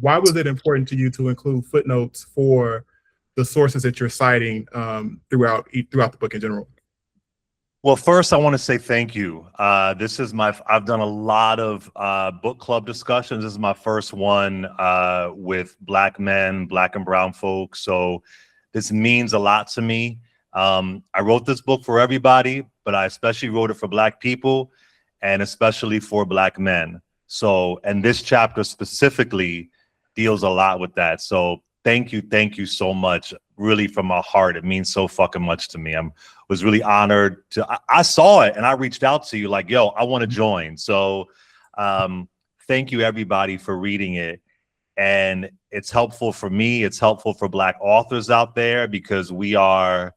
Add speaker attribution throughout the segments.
Speaker 1: why was it important to you to include footnotes for the sources that you're citing throughout the book in general?
Speaker 2: Well, first, I want to say thank you. This is I've done a lot of book club discussions. This is my first one with Black men, Black and brown folks. So this means a lot to me. I wrote this book for everybody, but I especially wrote it for Black people and especially for Black men. So, and this chapter specifically deals a lot with that. So thank you so much. Really from my heart. It means so fucking much to me. Was really honored I saw it and I reached out to you like, yo, I want to join. So thank you everybody for reading it. And it's helpful for me. It's helpful for Black authors out there because we are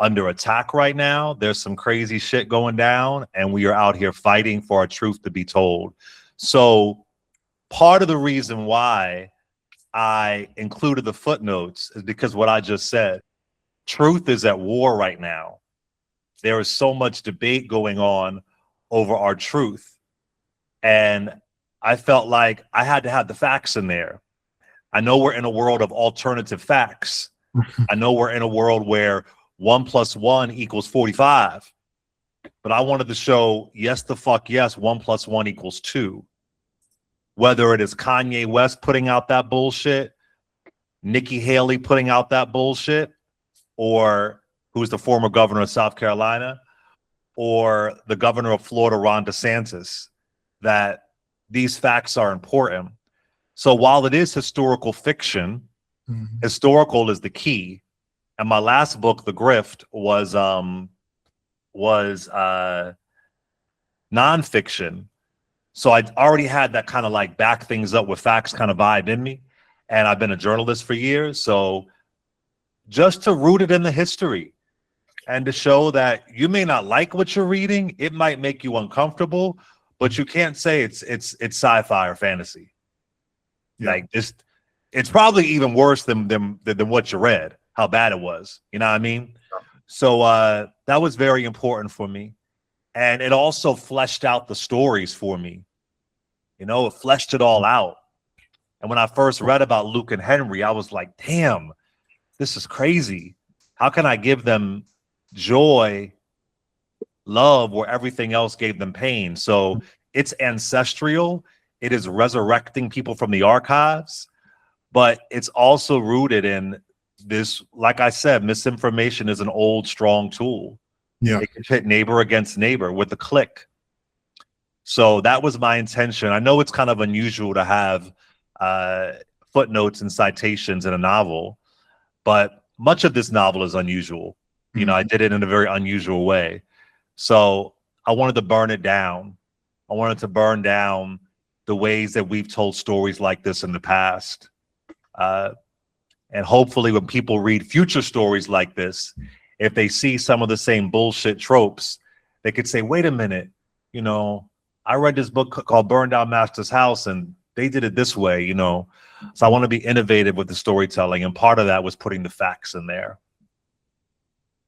Speaker 2: under attack right now. There's some crazy shit going down and we are out here fighting for our truth to be told. So part of the reason why I included the footnotes is because what I just said. Truth is at war right now. There is so much debate going on over our truth. And I felt like I had to have the facts in there. I know we're in a world of alternative facts. I know we're in a world where 1 + 1 = 45. But I wanted to show, yes, the fuck yes, 1 + 1 = 2. Whether it is Kanye West putting out that bullshit, Nikki Haley putting out that bullshit, or who's the former governor of South Carolina, or the governor of Florida, Ron DeSantis, that these facts are important. So while it is historical fiction, historical is the key. And my last book, The Grift, was nonfiction. So I already had that kind of like back things up with facts kind of vibe in me. And I've been a journalist for years. So just to root it in the history and to show that you may not like what you're reading, it might make you uncomfortable, but you can't say it's sci-fi or fantasy. Yeah. Like it's probably even worse than what you read, how bad it was. You know what I mean? So that was very important for me. And it also fleshed out the stories for me. You know, it fleshed it all out. And when I first read about Luke and Henry, I was like, damn, this is crazy. How can I give them joy, love, where everything else gave them pain? So it's ancestral. It is resurrecting people from the archives, but it's also rooted in this, like I said, misinformation is an old, strong tool. Yeah, it can pit neighbor against neighbor with a click. So that was my intention. I know it's kind of unusual to have footnotes and citations in a novel, but much of this novel is unusual. You know, I did it in a very unusual way. So I wanted to burn it down. I wanted to burn down the ways that we've told stories like this in the past. And hopefully when people read future stories like this, if they see some of the same bullshit tropes, they could say, wait a minute, you know, I read this book called Burn Down Master's House and they did it this way, you know. So I want to be innovative with the storytelling. And part of that was putting the facts in there.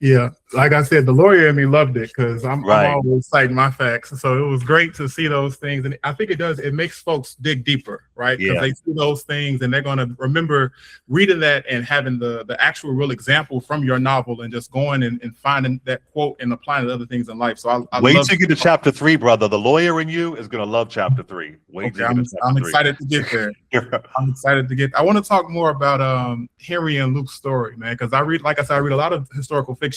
Speaker 1: Yeah, like I said, the lawyer in me loved it because I'm always citing my facts. So it was great to see those things. And I think it makes folks dig deeper, right? Because they see those things and they're going to remember reading that and having the actual real example from your novel and just going and finding that quote and applying it to other things in life. So I
Speaker 2: wait till you get to chapter 3, brother. The lawyer in you is going to love chapter 3. Wait till you get to chapter 3.
Speaker 1: I'm excited to get there. I'm excited to get. I want to talk more about Henry and Luke's story, man, because I read a lot of historical fiction.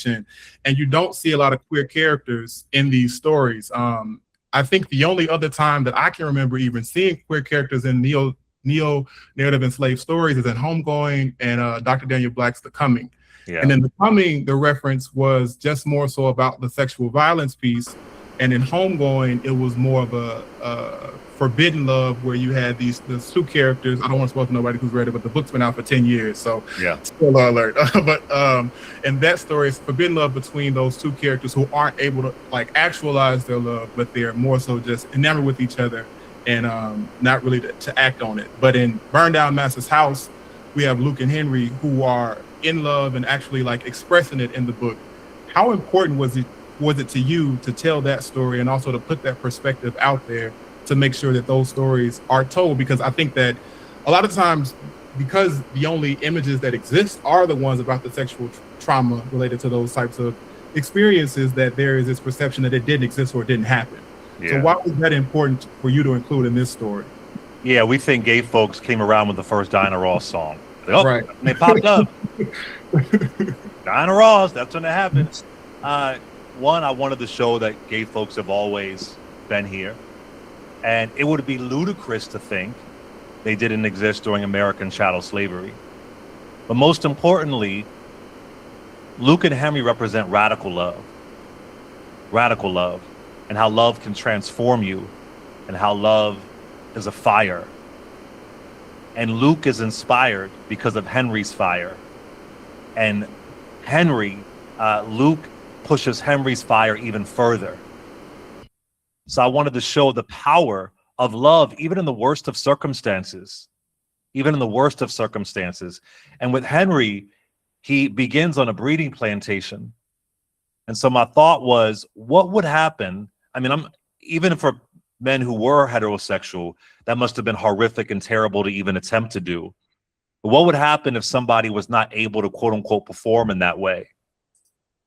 Speaker 1: And you don't see a lot of queer characters in these stories. I think the only other time that I can remember even seeing queer characters in neo-narrative enslaved stories is in Homegoing and Dr. Daniel Black's The Coming. Yeah. And in The Coming, the reference was just more so about the sexual violence piece. And in Homegoing, it was more of a forbidden love where you had these two characters. I don't want to spoil to nobody who's read it, but the book's been out for 10 years. So yeah, spoiler alert. But and that story is forbidden love between those two characters who aren't able to like actualize their love, but they're more so just enamored with each other and not really to act on it. But in Burn Down Master's House, we have Luke and Henry who are in love and actually like expressing it in the book. How important was it to you to tell that story and also to put that perspective out there to make sure that those stories are told? Because I think that a lot of times, because the only images that exist are the ones about the sexual trauma related to those types of experiences, that there is this perception that it didn't exist or it didn't happen. So
Speaker 2: Yeah.
Speaker 1: why was that important for you to include in this story?
Speaker 2: Yeah, we think gay folks came around with the first Diana Ross song. Like, oh,
Speaker 1: Right.
Speaker 2: and they popped up. Diana Ross, that's when it happened. One, I wanted to show that gay folks have always been here. And it would be ludicrous to think they didn't exist during American chattel slavery. But most importantly, Luke and Henry represent radical love, and how love can transform you, and how love is a fire. And Luke is inspired because of Henry's fire. And Luke pushes Henry's fire even further. So I wanted to show the power of love, even in the worst of circumstances, And with Henry, he begins on a breeding plantation. And so my thought was, what would happen? I mean, even for men who were heterosexual, that must have been horrific and terrible to even attempt to do. But what would happen if somebody was not able to, quote unquote, perform in that way?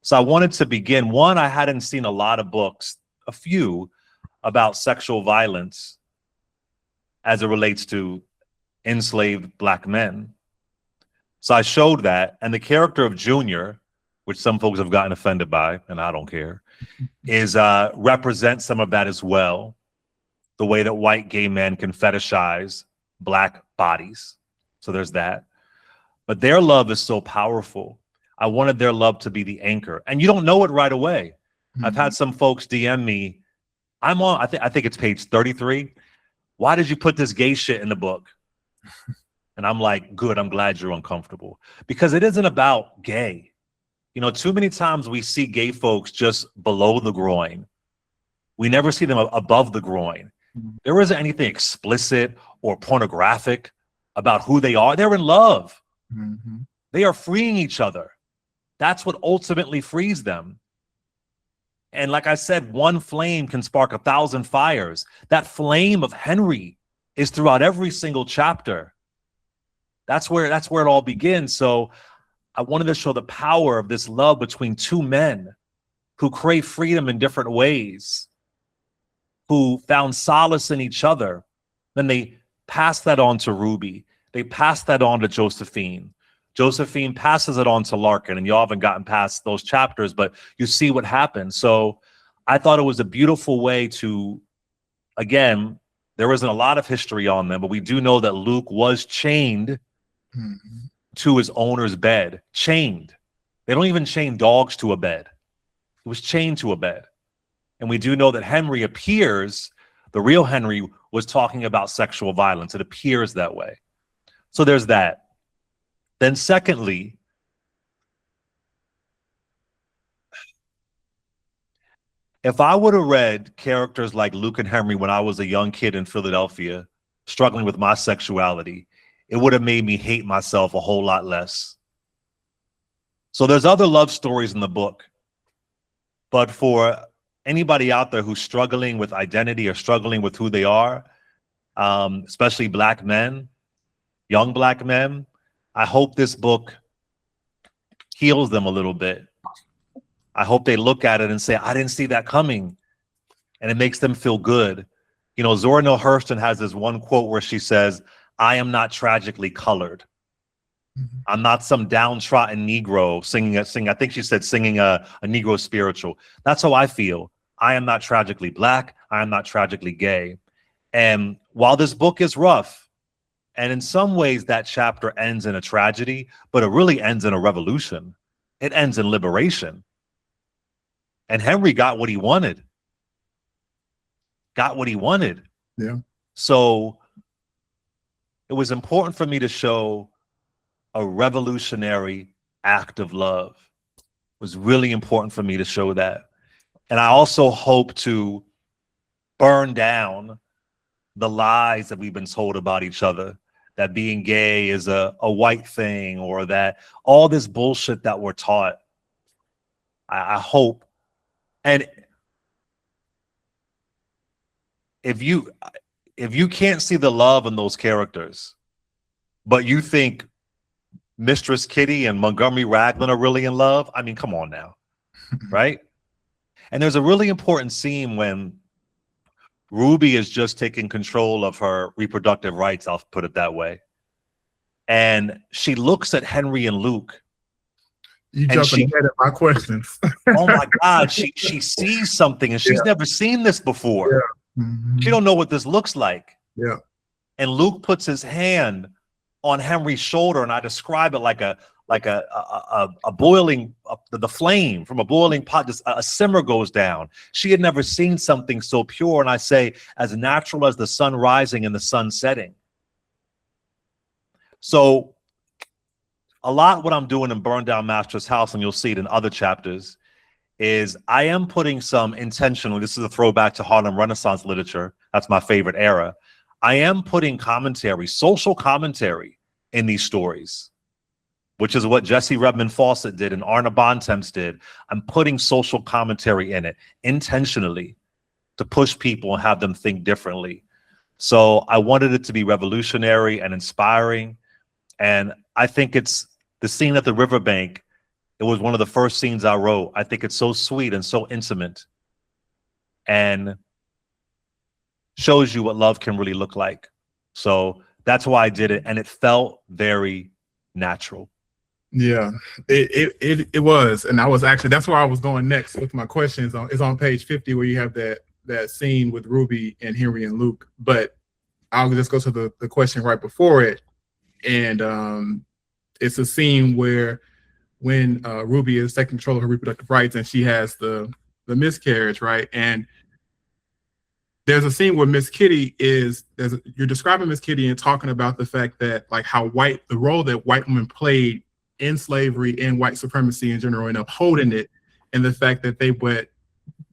Speaker 2: So I wanted to begin. One, I hadn't seen a lot of books, a few, about sexual violence as it relates to enslaved Black men. So I showed that, and the character of Junior, which some folks have gotten offended by, and I don't care, is represents some of that as well. The way that white gay men can fetishize Black bodies. So there's that. But their love is so powerful. I wanted their love to be the anchor. And you don't know it right away. I've had some folks DM me. I'm on, I think it's page 33. Why did you put this gay shit in the book? And I'm like, good, I'm glad you're uncomfortable. Because it isn't about gay. You know, too many times we see gay folks just below the groin. We never see them above the groin. There isn't anything explicit or pornographic about who they are. They're in love. They are freeing each other. That's what ultimately frees them. And like I said, one flame can spark 1,000 fires. That flame of Henry is throughout every single chapter. That's where it all begins. So I wanted to show the power of this love between two men who crave freedom in different ways, who found solace in each other. Then they passed that on to Ruby. They passed that on to Josephine. Josephine passes it on to Larkin, and y'all haven't gotten past those chapters, but you see what happened. So I thought it was a beautiful way to, again, there isn't a lot of history on them, but we do know that Luke was chained to his owner's bed. Chained. They don't even chain dogs to a bed. He was chained to a bed. And we do know that Henry appears, the real Henry was talking about sexual violence. It appears that way. So there's that. Then secondly, if I would have read characters like Luke and Henry when I was a young kid in Philadelphia, struggling with my sexuality, it would have made me hate myself a whole lot less. So there's other love stories in the book. But for anybody out there who's struggling with identity or struggling with who they are, especially Black men, young Black men, I hope this book heals them a little bit. I hope they look at it and say, I didn't see that coming. And it makes them feel good. You know, Zora Neale Hurston has this one quote where she says, I am not tragically colored. I'm not some downtrodden Negro singing, I think she said singing a Negro spiritual. That's how I feel. I am not tragically Black. I am not tragically gay. And while this book is rough, and in some ways that chapter ends in a tragedy, but it really ends in a revolution. It ends in liberation. And Henry got what he wanted.
Speaker 1: Yeah.
Speaker 2: So it was important for me to show a revolutionary act of love. It was really important for me to show that. And I also hope to burn down the lies that we've been told about each other, that being gay is a white thing, or that all this bullshit that we're taught. I hope. And if you can't see the love in those characters, but you think Mistress Kitty and Montgomery Raglan are really in love? I mean, come on now, right? And there's a really important scene when Ruby is just taking control of her reproductive rights, I'll put it that way. And she looks at Henry and Luke.
Speaker 1: You jumping ahead of my questions.
Speaker 2: Oh my God, she sees something and she's never seen this before. She don't know what this looks like.
Speaker 1: Yeah.
Speaker 2: And Luke puts his hand on Henry's shoulder, and I describe it like a boiling, the flame from a boiling pot, just a simmer goes down. She had never seen something so pure, and I say, as natural as the sun rising and the sun setting. So a lot what I'm doing in Burn Down Master's House, and you'll see it in other chapters, is I am putting some intentional, this is a throwback to Harlem Renaissance literature, that's my favorite era. I am putting commentary, social commentary in these stories, which is what Jesse Redmond Fawcett did and Arna Bontemps did. I'm putting social commentary in it intentionally to push people and have them think differently. So I wanted it to be revolutionary and inspiring. And I think it's the scene at the riverbank. It was one of the first scenes I wrote. I think it's so sweet and so intimate and shows you what love can really look like. So that's why I did it. And it felt very natural.
Speaker 1: Yeah, it was. And I was actually, that's where I was going next with my questions. It's on page 50 where you have that scene with Ruby and Henry and Luke. But I'll just go to the question right before it. And it's a scene where when Ruby is taking control of her reproductive rights and she has the miscarriage, right? And there's a scene where Miss Kitty you're describing Miss Kitty and talking about the fact that like how the role that white women played in slavery and white supremacy in general and upholding it, and the fact that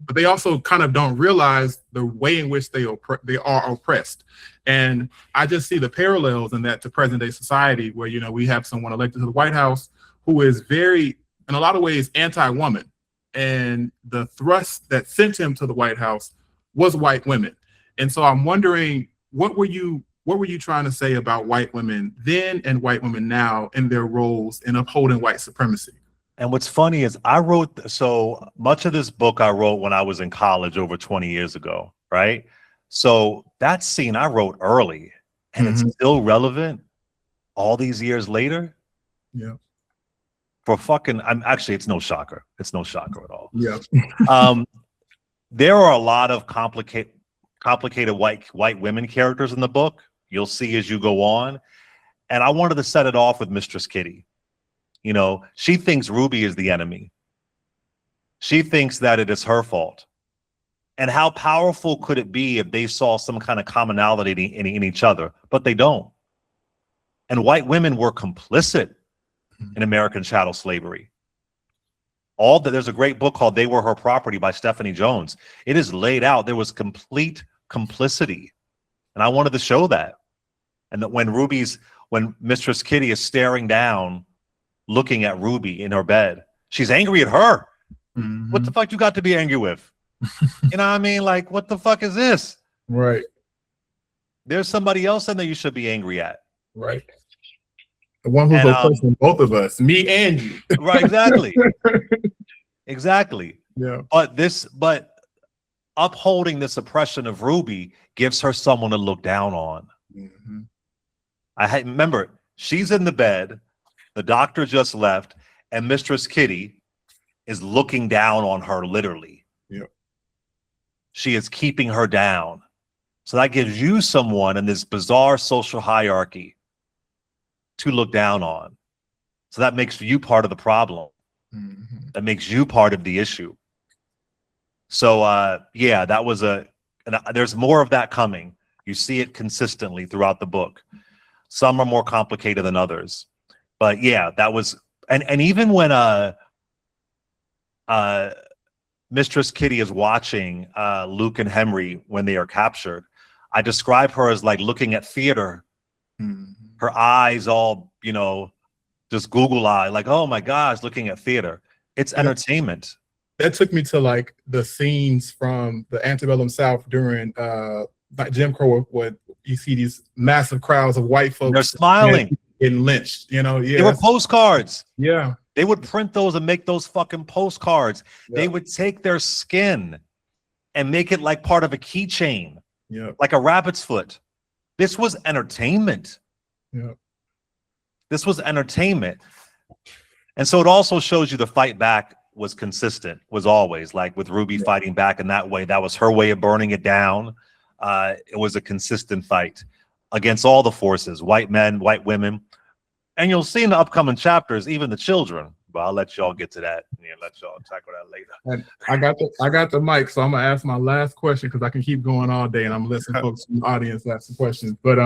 Speaker 1: but they also kind of don't realize the way in which they are oppressed. And I just see the parallels in that to present day society where, you know, we have someone elected to the White House who is very, in a lot of ways, anti-woman. And the thrust that sent him to the White House was white women. And so I'm wondering, what were you trying to say about white women then and white women now in their roles in upholding white supremacy?
Speaker 2: And what's funny is I wrote, so much of this book I wrote when I was in college over 20 years ago, right? So that scene I wrote early and it's still relevant all these years later.
Speaker 1: Yeah.
Speaker 2: For fucking, actually, it's no shocker. It's no shocker at all.
Speaker 1: Yeah.
Speaker 2: There are a lot of complicated white women characters in the book. You'll see as you go on. And I wanted to set it off with Mistress Kitty. You know, she thinks Ruby is the enemy. She thinks that it is her fault. And how powerful could it be if they saw some kind of commonality in each other? But they don't. And white women were complicit in American chattel slavery. There's a great book called They Were Her Property by Stephanie Jones. It is laid out. There was complete complicity. And I wanted to show that. And that when Mistress Kitty is staring down, looking at Ruby in her bed, she's angry at her. What the fuck you got to be angry with? You know what I mean? Like, what the fuck is this?
Speaker 1: Right.
Speaker 2: There's somebody else in there you should be angry at.
Speaker 1: Right. The one who's oppressing both of us, me and you.
Speaker 2: Right, exactly. Exactly.
Speaker 1: Yeah.
Speaker 2: But upholding this oppression of Ruby gives her someone to look down on. Remember, she's in the bed, the doctor just left, and Mistress Kitty is looking down on her literally.
Speaker 1: Yeah.
Speaker 2: She is keeping her down. So that gives you someone in this bizarre social hierarchy to look down on. So that makes you part of the problem. That makes you part of the issue. So yeah, that was there's more of that coming. You see it consistently throughout the book. Some are more complicated than others. But yeah, that was, and even when Mistress Kitty is watching Luke and Henry when they are captured, I describe her as like looking at theater. Her eyes all, you know, just Google eye, like, oh my gosh, looking at theater. It's entertainment. That
Speaker 1: took me to like the scenes from the antebellum South during like Jim Crow, what you see these massive crowds of white folks.
Speaker 2: They're smiling.
Speaker 1: Getting lynched, you know. Yeah,
Speaker 2: they were postcards.
Speaker 1: Yeah.
Speaker 2: They would print those and make those fucking postcards.
Speaker 1: Yeah.
Speaker 2: They would take their skin and make it like part of a keychain.
Speaker 1: Yeah.
Speaker 2: Like a rabbit's foot. This was entertainment.
Speaker 1: Yeah.
Speaker 2: This was entertainment. And so it also shows you the fight back was consistent, was always like with Ruby fighting back in that way. That was her way of burning it down. It was a consistent fight against all the forces, white men, white women. And you'll see in the upcoming chapters, even the children. But I'll let y'all get to that. Yeah, let y'all tackle that later.
Speaker 1: And I got the mic, so I'm gonna ask my last question because I can keep going all day, and I'm listening folks from the audience ask the questions. But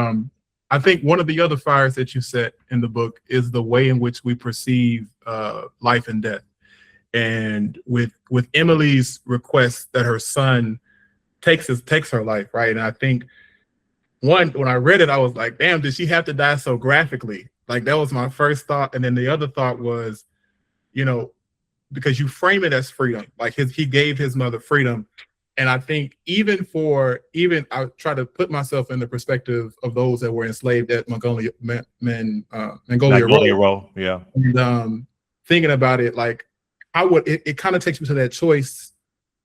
Speaker 1: I think one of the other fires that you set in the book is the way in which we perceive life and death. And with Emily's request that her son takes her life, right? And I think when I read it, I was like, damn, did she have to die so graphically? Like, that was my first thought. And then the other thought was, you know, because you frame it as freedom, like he gave his mother freedom. And I think even I try to put myself in the perspective of those that were enslaved at Mongolia
Speaker 2: Row. Yeah.
Speaker 1: And thinking about it, like, it kind of takes me to that choice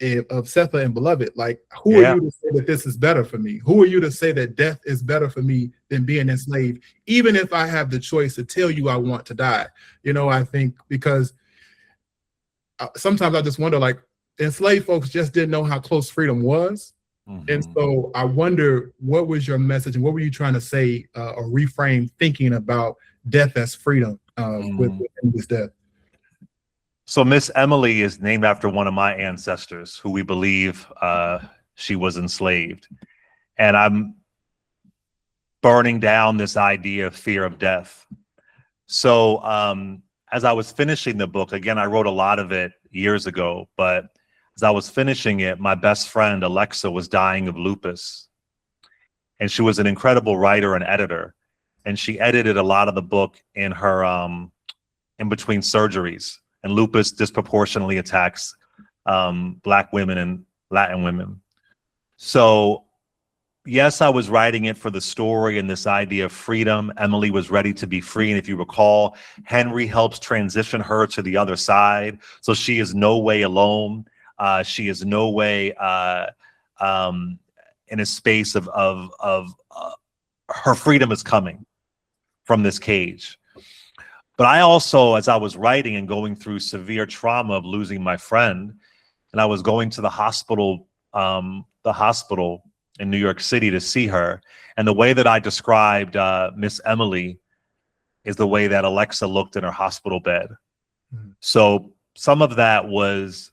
Speaker 1: of Setha and Beloved. Like, who are you to say that this is better for me? Who are you to say that death is better for me than being enslaved, even if I have the choice to tell you I want to die? You know, I think because sometimes I just wonder, like, enslaved folks just didn't know how close freedom was. Mm-hmm. And so I wonder, what was your message and what were you trying to say or reframe thinking about death as freedom with this death?
Speaker 2: So Miss Emily is named after one of my ancestors who we believe she was enslaved. And I'm burning down this idea of fear of death. So as I was finishing the book, again, I wrote a lot of it years ago, but as I was finishing it, my best friend, Alexa, was dying of lupus. And she was an incredible writer and editor. And she edited a lot of the book in her, in between surgeries. And lupus disproportionately attacks Black women and Latin women. So yes, I was writing it for the story and this idea of freedom. Emily was ready to be free. And if you recall, Henry helps transition her to the other side. So she is no way alone. She is no way in a space of her freedom is coming from this cage. But I also, as I was writing and going through severe trauma of losing my friend, and I was going to the hospital in New York City to see her. And the way that I described Miss Emily is the way that Alexa looked in her hospital bed. Mm-hmm. So some of that was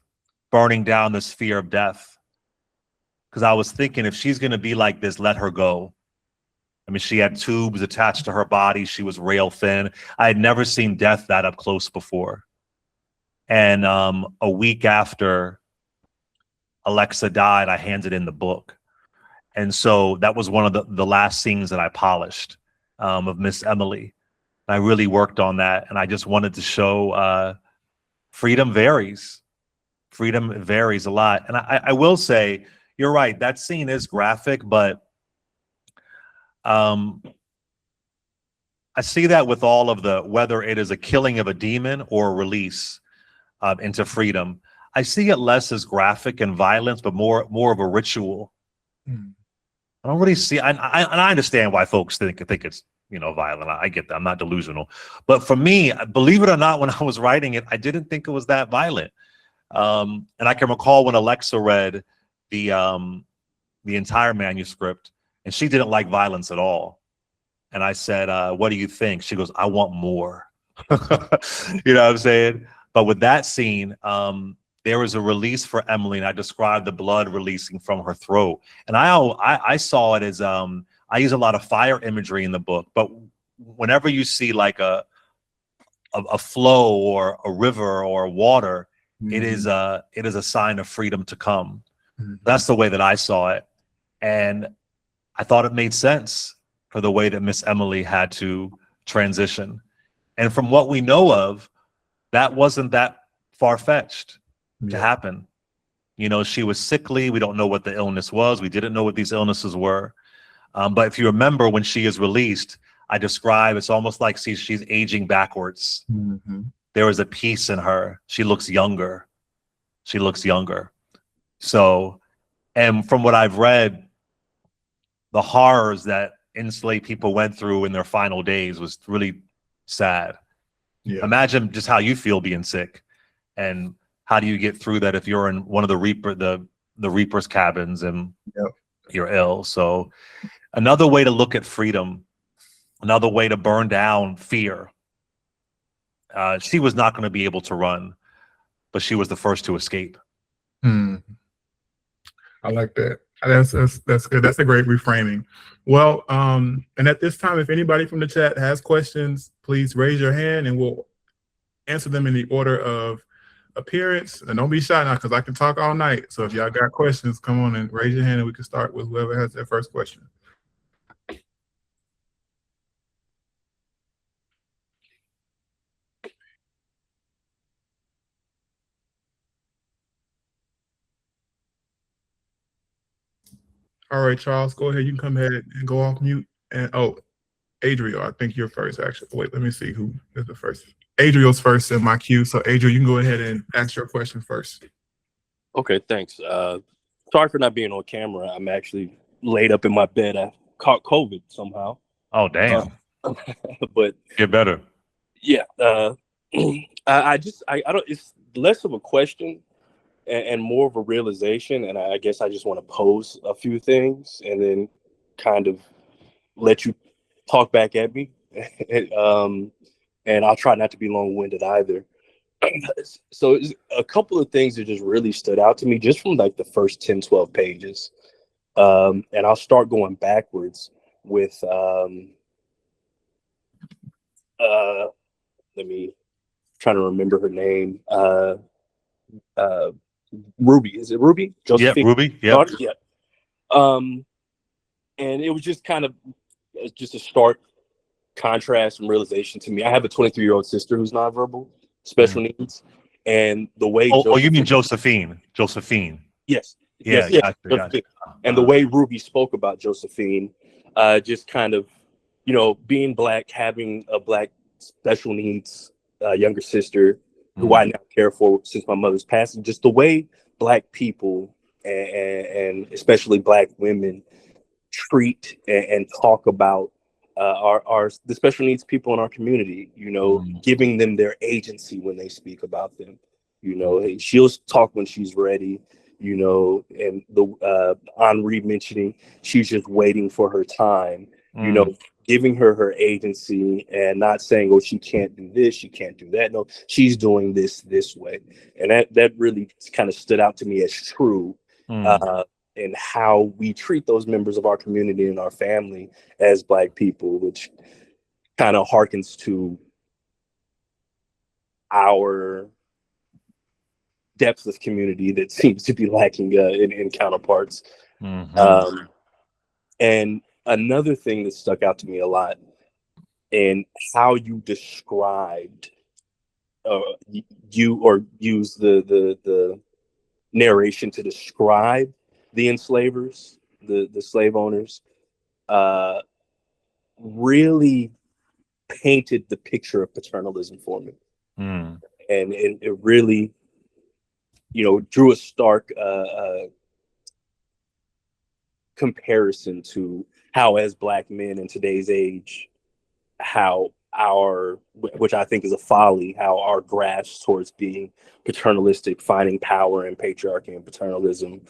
Speaker 2: burning down this fear of death. Because I was thinking, if she's going to be like this, let her go. I mean, she had tubes attached to her body. She was rail thin. I had never seen death that up close before. And a week after Alexa died, I handed in the book. And so that was one of the last scenes that I polished of Miss Emily. And I really worked on that. And I just wanted to show freedom varies. Freedom varies a lot. And I will say, you're right, that scene is graphic, but I see that with all of whether it is a killing of a demon or a release into freedom. I see it less as graphic and violence, but more of a ritual. Mm. I don't really see, and I understand why folks think it's, you know, violent. I get that. I'm not delusional. But for me, believe it or not, when I was writing it, I didn't think it was that violent. And I can recall when Alexa read the entire manuscript, and she didn't like violence at all. And I said, what do you think? She goes, I want more. You know what I'm saying? But with that scene, there was a release for Emily, and I described the blood releasing from her throat. And I saw it as, I use a lot of fire imagery in the book, but whenever you see like a flow or a river or water, mm-hmm. it is a sign of freedom to come. Mm-hmm. That's the way that I saw it. And I thought it made sense for the way that Miss Emily had to transition. And from what we know of, that wasn't that far-fetched to happen. You know, she was sickly. We don't know what the illness was. We didn't know what these illnesses were. But if you remember, when she is released, I describe it's almost like she's aging backwards.
Speaker 1: Mm-hmm.
Speaker 2: There is a peace in her. She looks younger. She looks younger. So, and from what I've read, the horrors that enslaved people went through in their final days was really sad.
Speaker 1: Yeah.
Speaker 2: Imagine just how you feel being sick, and how do you get through that if you're in one of the reaper's cabins and you're ill. So another way to look at freedom, another way to burn down fear. She was not going to be able to run, but she was the first to escape.
Speaker 1: I like that. That's good. That's a great reframing. Well, and at this time, if anybody from the chat has questions, please raise your hand and we'll answer them in the order of appearance. And don't be shy now, because I can talk all night. So if y'all got questions, come on and raise your hand and we can start with whoever has their first question. All right, Charles, go ahead. You can come ahead and go off mute. And Adriel, I think you're first, actually. Wait, let me see who is the first. Adriel's first in my queue. So Adriel, you can go ahead and ask your question first.
Speaker 3: Okay, thanks. Sorry for not being on camera. I'm actually laid up in my bed. I caught COVID somehow.
Speaker 2: Oh, damn.
Speaker 3: But
Speaker 2: get better.
Speaker 3: Yeah. I don't, it's less of a question and more of a realization. And I guess I just want to pose a few things and then kind of let you talk back at me. And I'll try not to be long-winded either. So a couple of things that just really stood out to me just from like the first 10, 12 pages. And I'll start going backwards with, let me try to remember her name. Ruby, is it Ruby?
Speaker 2: Josephine? Yeah, Ruby. Yeah.
Speaker 3: Yeah. And it was just kind of just a stark contrast and realization to me. I have a 23-year-old sister who's nonverbal, special needs, and the way.
Speaker 2: You mean Josephine? Josephine.
Speaker 3: Yes.
Speaker 2: Yeah.
Speaker 3: Yes. Gotcha. And the way Ruby spoke about Josephine, just kind of, you know, being Black, having a Black special needs younger sister who I now care for since my mother's passing. Just the way Black people and especially Black women treat and talk about the special needs people in our community, you know, giving them their agency when they speak about them. You know, hey, she'll talk when she's ready, you know, and the Henri mentioning she's just waiting for her time, you know, giving her agency and not saying, oh, she can't do this, she can't do that. No, she's doing this way. And that really kind of stood out to me as true. And how we treat those members of our community and our family as Black people, which kind of harkens to our depth of community that seems to be lacking in counterparts. And another thing that stuck out to me a lot in how you described use the narration to describe the enslavers, the slave owners, really painted the picture of paternalism for me. And it really, you know, drew a stark comparison to how, as Black men in today's age, how which I think is a folly, how our grasp towards being paternalistic, finding power in patriarchy and paternalism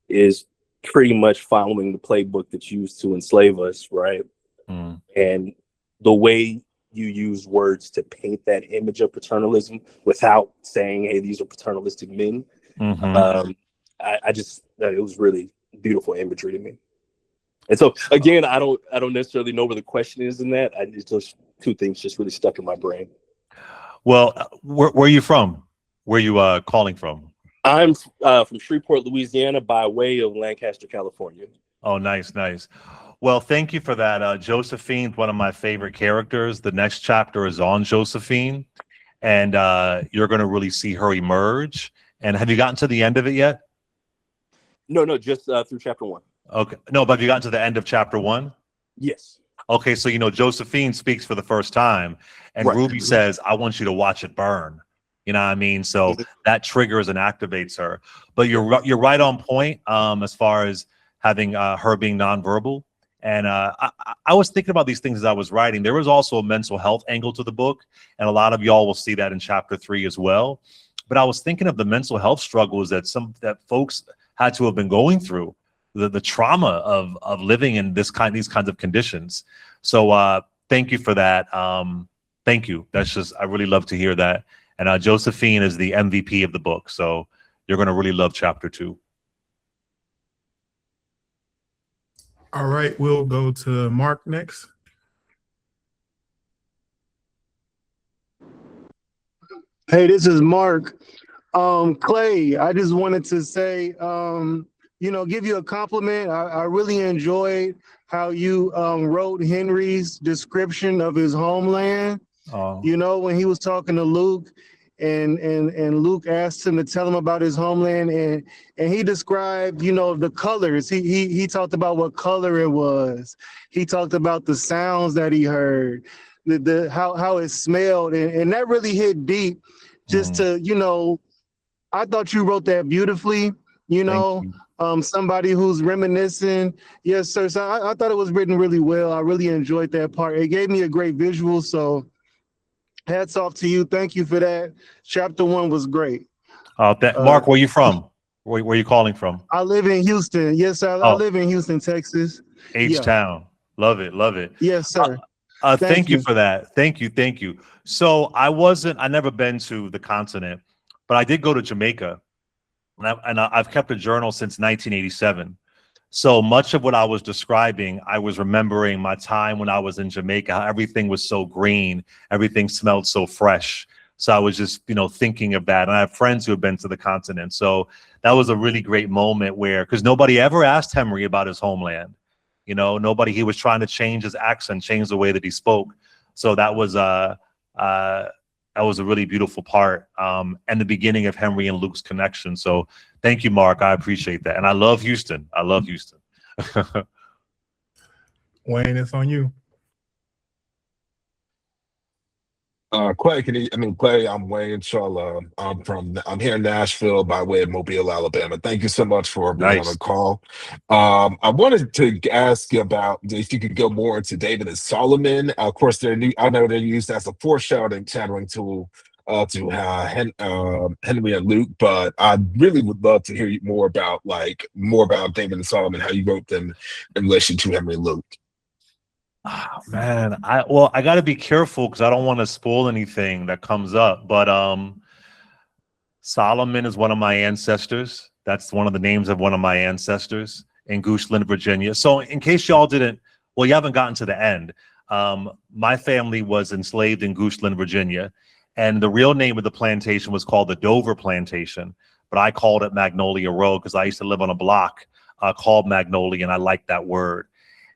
Speaker 3: is pretty much following the playbook that's used to enslave us, right? And the way you use words to paint that image of paternalism without saying, hey, these are paternalistic men, I just, it was really beautiful imagery to me. And so again, I don't necessarily know where the question is in that. It's just two things just really stuck in my brain.
Speaker 2: Well, where are you from? Where are you calling from?
Speaker 3: I'm from Shreveport, Louisiana, by way of Lancaster, California.
Speaker 2: Oh, nice. Well, thank you for that. Josephine's one of my favorite characters. The next chapter is on Josephine, and you're going to really see her emerge. And have you gotten to the end of it yet?
Speaker 3: No, just through chapter 1.
Speaker 2: Okay. No, but you got to the end of chapter 1?
Speaker 3: Yes.
Speaker 2: Okay, so Josephine speaks for the first time, and
Speaker 3: Right.
Speaker 2: Ruby says, "I want you to watch it burn." You know what I mean? So that triggers and activates her. But you're right on point as far as having her being nonverbal. And I was thinking about these things as I was writing. There was also a mental health angle to the book, and a lot of y'all will see that in chapter 3 as well. But I was thinking of the mental health struggles that folks had to have been going through, the trauma of living in these kinds of conditions. So thank you for that. Thank you. That's just, I really love to hear that. And Josephine is the MVP of the book, so you're going to really love chapter 2.
Speaker 1: All right, we'll go to Mark next.
Speaker 4: Hey, this is Mark. Clay, I just wanted to say, give you a compliment. I really enjoyed how you wrote Henry's description of his homeland.
Speaker 2: Oh.
Speaker 4: When he was talking to Luke, and Luke asked him to tell him about his homeland, and he described, the colors. He talked about what color it was. He talked about the sounds that he heard, how it smelled, and that really hit deep. Just to, I thought you wrote that beautifully. Somebody who's reminiscing. Yes, sir. So I thought it was written really well. I really enjoyed that part. It gave me a great visual. So hats off to you. Thank you for that. Chapter 1 was great.
Speaker 2: Mark, where you from? Where are you calling from?
Speaker 4: I live in Houston. Yes, sir. I live in Houston, Texas.
Speaker 2: H-Town. Love it.
Speaker 4: Yes, sir.
Speaker 2: Thank you for that. Thank you. So I never been to the continent, but I did go to Jamaica, and I've kept a journal since 1987. So much of what I was describing, I was remembering my time when I was in Jamaica, how everything was so green, everything smelled so fresh. So I was just, thinking of that. And I have friends who have been to the continent. So that was a really great moment because nobody ever asked Henry about his homeland. He was trying to change his accent, change the way that he spoke. So that was a really beautiful part, and the beginning of Henry and Luke's connection. So thank you, Mark. I appreciate that. And I love Houston.
Speaker 1: Wayne, it's on you.
Speaker 5: Clay, Clay, I'm Wayne Charla. I'm here in Nashville by way of Mobile, Alabama. Thank you so much for being on the call. I wanted to ask you about if you could go more into David and Solomon. Of course, I know they're used as a foreshadowing tool to Henry and Luke, but I really would love to hear more about David and Solomon, how you wrote them in relation to Henry and Luke.
Speaker 2: Oh, man, I got to be careful because I don't want to spoil anything that comes up. But Solomon is one of my ancestors. That's one of the names of one of my ancestors in Goochland, Virginia. So in case y'all you haven't gotten to the end. My family was enslaved in Goochland, Virginia, and the real name of the plantation was called the Dover Plantation, but I called it Magnolia Row because I used to live on a block called Magnolia, and I liked that word.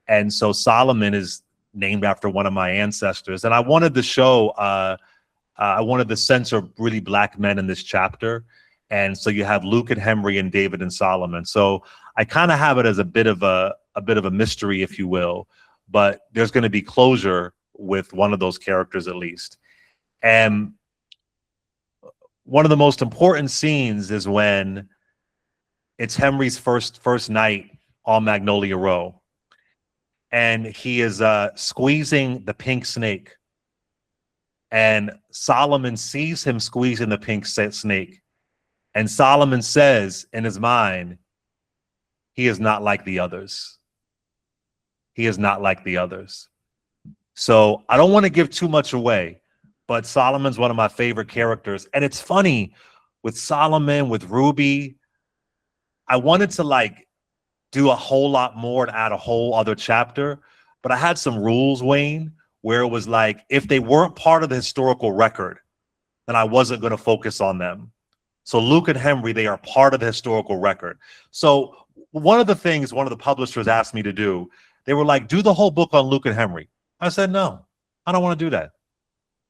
Speaker 2: And so Solomon is named after one of my ancestors. And I wanted to show, I wanted to censor really Black men in this chapter. And so you have Luke and Henry and David and Solomon. So I kind of have it as a bit of a mystery, if you will, but there's going to be closure with one of those characters at least. And one of the most important scenes is when it's Henry's first night on Magnolia Row. And he is squeezing the pink snake. And Solomon sees him squeezing the pink snake. And Solomon says in his mind, he is not like the others. He is not like the others. So I don't want to give too much away, but Solomon's one of my favorite characters. And it's funny with Solomon, with Ruby, I wanted to do a whole lot more and add a whole other chapter, but I had some rules, Wayne, where it was if they weren't part of the historical record, then I wasn't going to focus on them. So Luke and Henry, they are part of the historical record. So one of the things one of the publishers asked me to do, they were like, do the whole book on Luke and Henry. I said, no, I don't want to do that.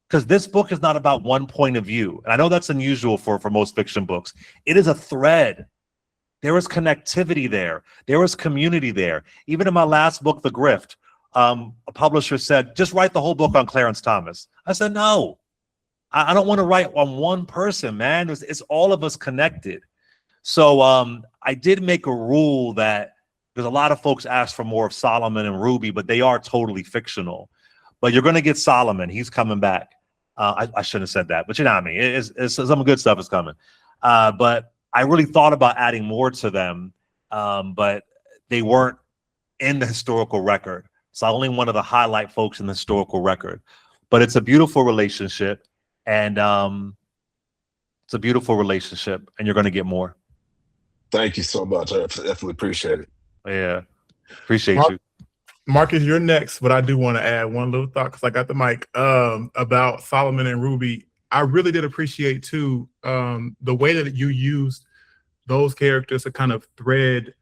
Speaker 2: Because this book is not about one point of view. And I know that's unusual for most fiction books. It is a thread. There was connectivity there. There was community there. Even in my last book, The Grift, a publisher said, just write the whole book on Clarence Thomas. I said, no, I don't want to write on one person, man. It's all of us connected. So I did make a rule that, because a lot of folks ask for more of Solomon and Ruby, but they are totally fictional. But you're going to get Solomon. He's coming back. I shouldn't have said that, but you know what I mean? It's some good stuff is coming. But I really thought about adding more to them, but they weren't in the historical record. So I only wanted to highlight folks in the historical record. But it's a beautiful relationship, and it's a beautiful relationship, and you're going to get more.
Speaker 5: Thank you so much. I definitely appreciate it.
Speaker 2: Yeah, appreciate you.
Speaker 1: Marcus, you're next, but I do want to add one little thought because I got the mic about Solomon and Ruby. I really did appreciate too the way that you used those characters to kind of thread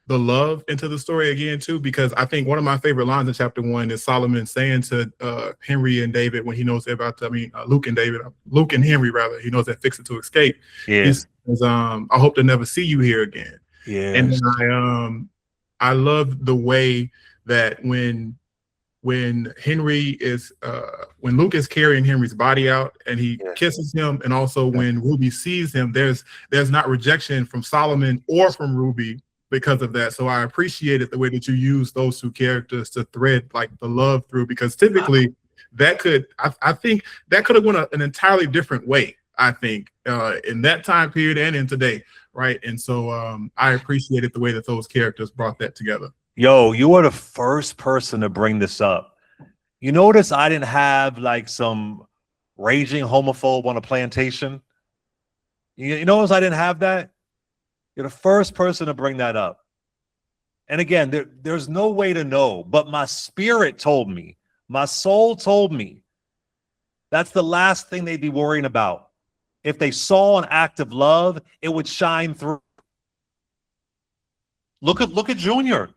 Speaker 1: the love into the story again too, because I think one of my favorite lines in chapter 1 is Solomon saying to Henry and David when he knows they're about to, Luke and Henry rather, he knows they're fixing to escape.
Speaker 2: Yeah.
Speaker 1: He says, I hope to never see you here again.
Speaker 2: Yeah.
Speaker 1: And then I love the way that when Henry is when Luke is carrying Henry's body out and he kisses him, and also when Ruby sees him, there's not rejection from Solomon or from Ruby because of that. So I appreciated the way that you used those two characters to thread like the love through, because typically that could, I think that could have went an entirely different way, I think, in that time period and in today, right? And so I appreciated the way that those characters brought that together.
Speaker 2: Yo, you are the first person to bring this up. You notice I didn't have like some raging homophobe on a plantation. You notice I didn't have that? You're the first person to bring that up. And again, there's no way to know, but my spirit told me, my soul told me, that's the last thing they'd be worrying about. If they saw an act of love, it would shine through. Look at Junior.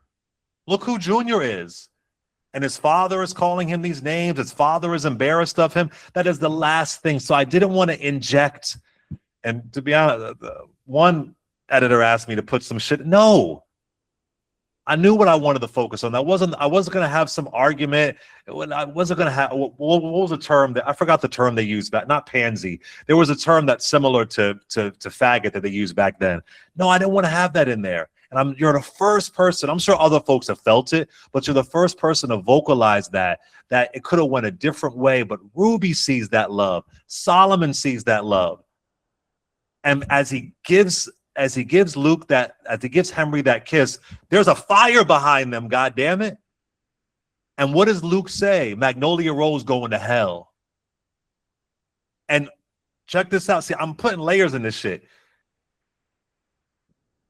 Speaker 2: Look who Junior is. And his father is calling him these names. His father is embarrassed of him. That is the last thing. So I didn't want to inject. And to be honest, one editor asked me to put some shit. No. I knew what I wanted to focus on. I wasn't going to have some argument. I wasn't going to have, what was the term that, I forgot the term they used back, not pansy. There was a term that's similar to faggot that they used back then. No, I didn't want to have that in there. And you're the first person, I'm sure other folks have felt it, but you're the first person to vocalize that it could have went a different way, but Ruby sees that love. Solomon sees that love. And as he gives Luke that, as he gives Henry that kiss, there's a fire behind them, God damn it. And what does Luke say? Magnolia Rose going to hell. And check this out. See, I'm putting layers in this shit.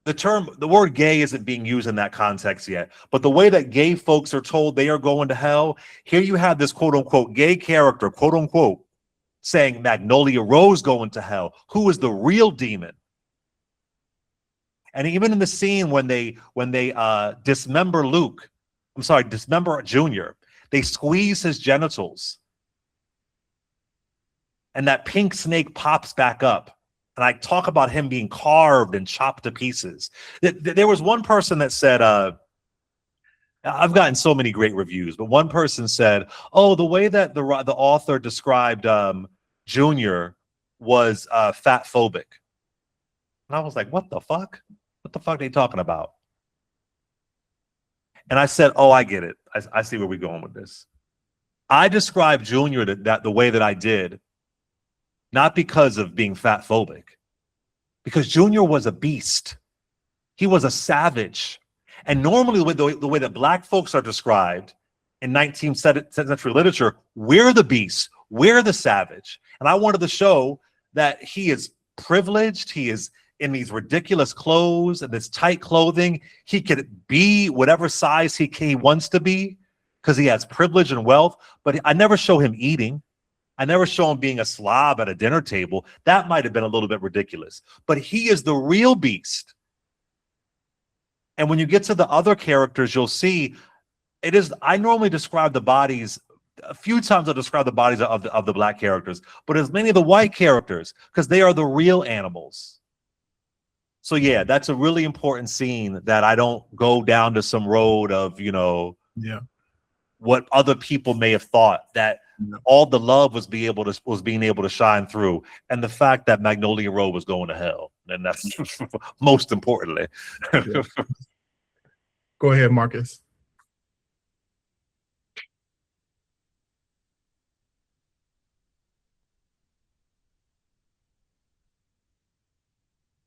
Speaker 2: The word gay isn't being used in that context yet, but the way that gay folks are told they are going to hell, here you have this quote unquote gay character, quote unquote, saying Magnolia Rose going to hell. Who is the real demon? And even in the scene when they dismember Junior, they squeeze his genitals, and that pink snake pops back up. And I talk about him being carved and chopped to pieces. There was one person that said, I've gotten so many great reviews, but one person said, oh, the way that the author described Junior was fat phobic. And I was like, what the fuck? What the fuck are they talking about? And I said, oh, I get it. I see where we're going with this. I described Junior the way that I did, not because of being fat phobic, because Junior was a beast. He was a savage. And normally the way that black folks are described in 19th century literature, we're the beast, we're the savage. And I wanted to show that he is privileged, he is in these ridiculous clothes and this tight clothing. He could be whatever size he wants to be because he has privilege and wealth, but I never show him eating. I never show him being a slob at a dinner table. That might have been a little bit ridiculous, but he is the real beast. And when you get to the other characters, you'll see I normally describe the bodies, a few times I describe the bodies of the black characters, but as many of the white characters, because they are the real animals. So yeah, that's a really important scene that I don't go down to some road of,
Speaker 1: Yeah.
Speaker 2: what other people may have thought, that all the love was being able to shine through, and the fact that Magnolia Road was going to hell, and that's most importantly.
Speaker 1: Yeah. Go ahead, Marcus.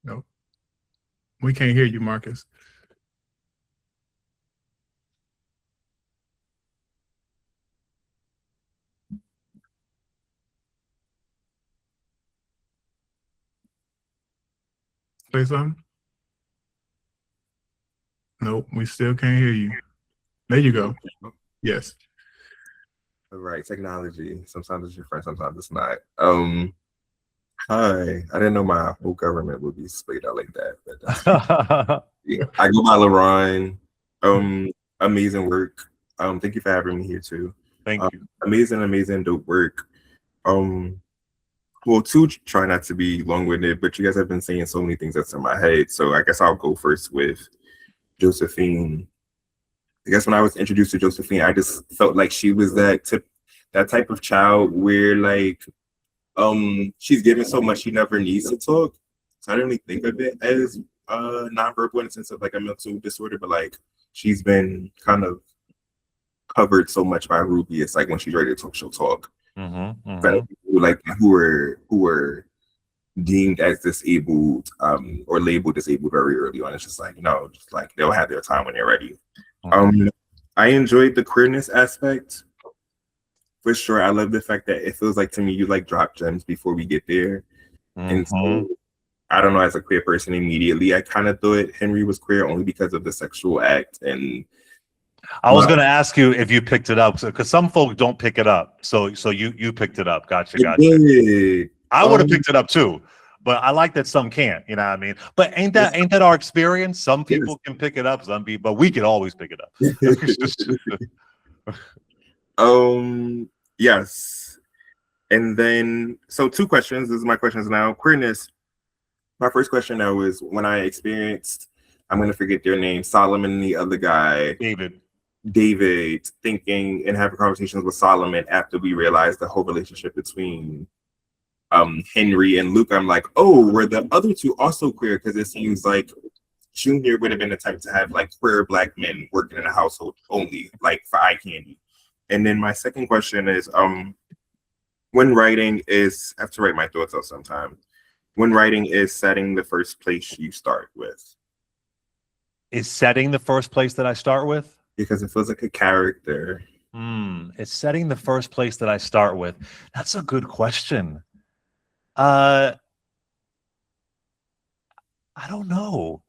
Speaker 1: No, we can't hear you, Marcus. Say something. Nope, we still can't hear you. There you go. Yes.
Speaker 6: All right, technology. Sometimes it's your friend, sometimes it's not. Hi. I didn't know my whole government would be splayed out like that. But yeah. I go by LaRon. Amazing work. Thank you for having me here too.
Speaker 2: Thank you.
Speaker 6: Amazing dope work. Well, try not to be long-winded, but you guys have been saying so many things that's in my head. So I guess I'll go first with Josephine. I guess when I was introduced to Josephine, I just felt like she was that type of child where like she's given so much she never needs to talk. So I didn't really think of it as nonverbal in the sense of like a mental disorder, but like she's been kind of covered so much by Ruby. It's like when she's ready to talk, she'll talk. Like who were deemed as disabled or labeled disabled very early on. It's just like, just like they'll have their time when they're ready. I enjoyed the queerness aspect for sure. I love the fact that it feels like to me you like drop gems before we get there. And so I don't know, as a queer person immediately I kind of thought Henry was queer only because of the sexual act. And
Speaker 2: I was going to ask you if you picked it up, because some folk don't pick it up. So you picked it up. Gotcha. I would have picked it up too, but I like that some can't. You know what I mean? But ain't that our experience? Some people can pick it up, some people, but we can always pick it up.
Speaker 6: Yes. And then, so 2 questions. This is my questions now. Queerness. My first question now is when I experienced, I'm going to forget their name, Solomon and the other guy. David thinking and having conversations with Solomon after we realized the whole relationship between Henry and Luke. I'm like, oh, were the other 2 also queer? Because it seems like Junior would have been the type to have like queer Black men working in a household only, like for eye candy. And then my second question is, when writing is, I have to write my thoughts out sometime. When writing is setting the first place you start with.
Speaker 2: Is setting the first place that I start with?
Speaker 6: Because it feels like a character.
Speaker 2: It's setting the first place that I start with. That's a good question. I don't know.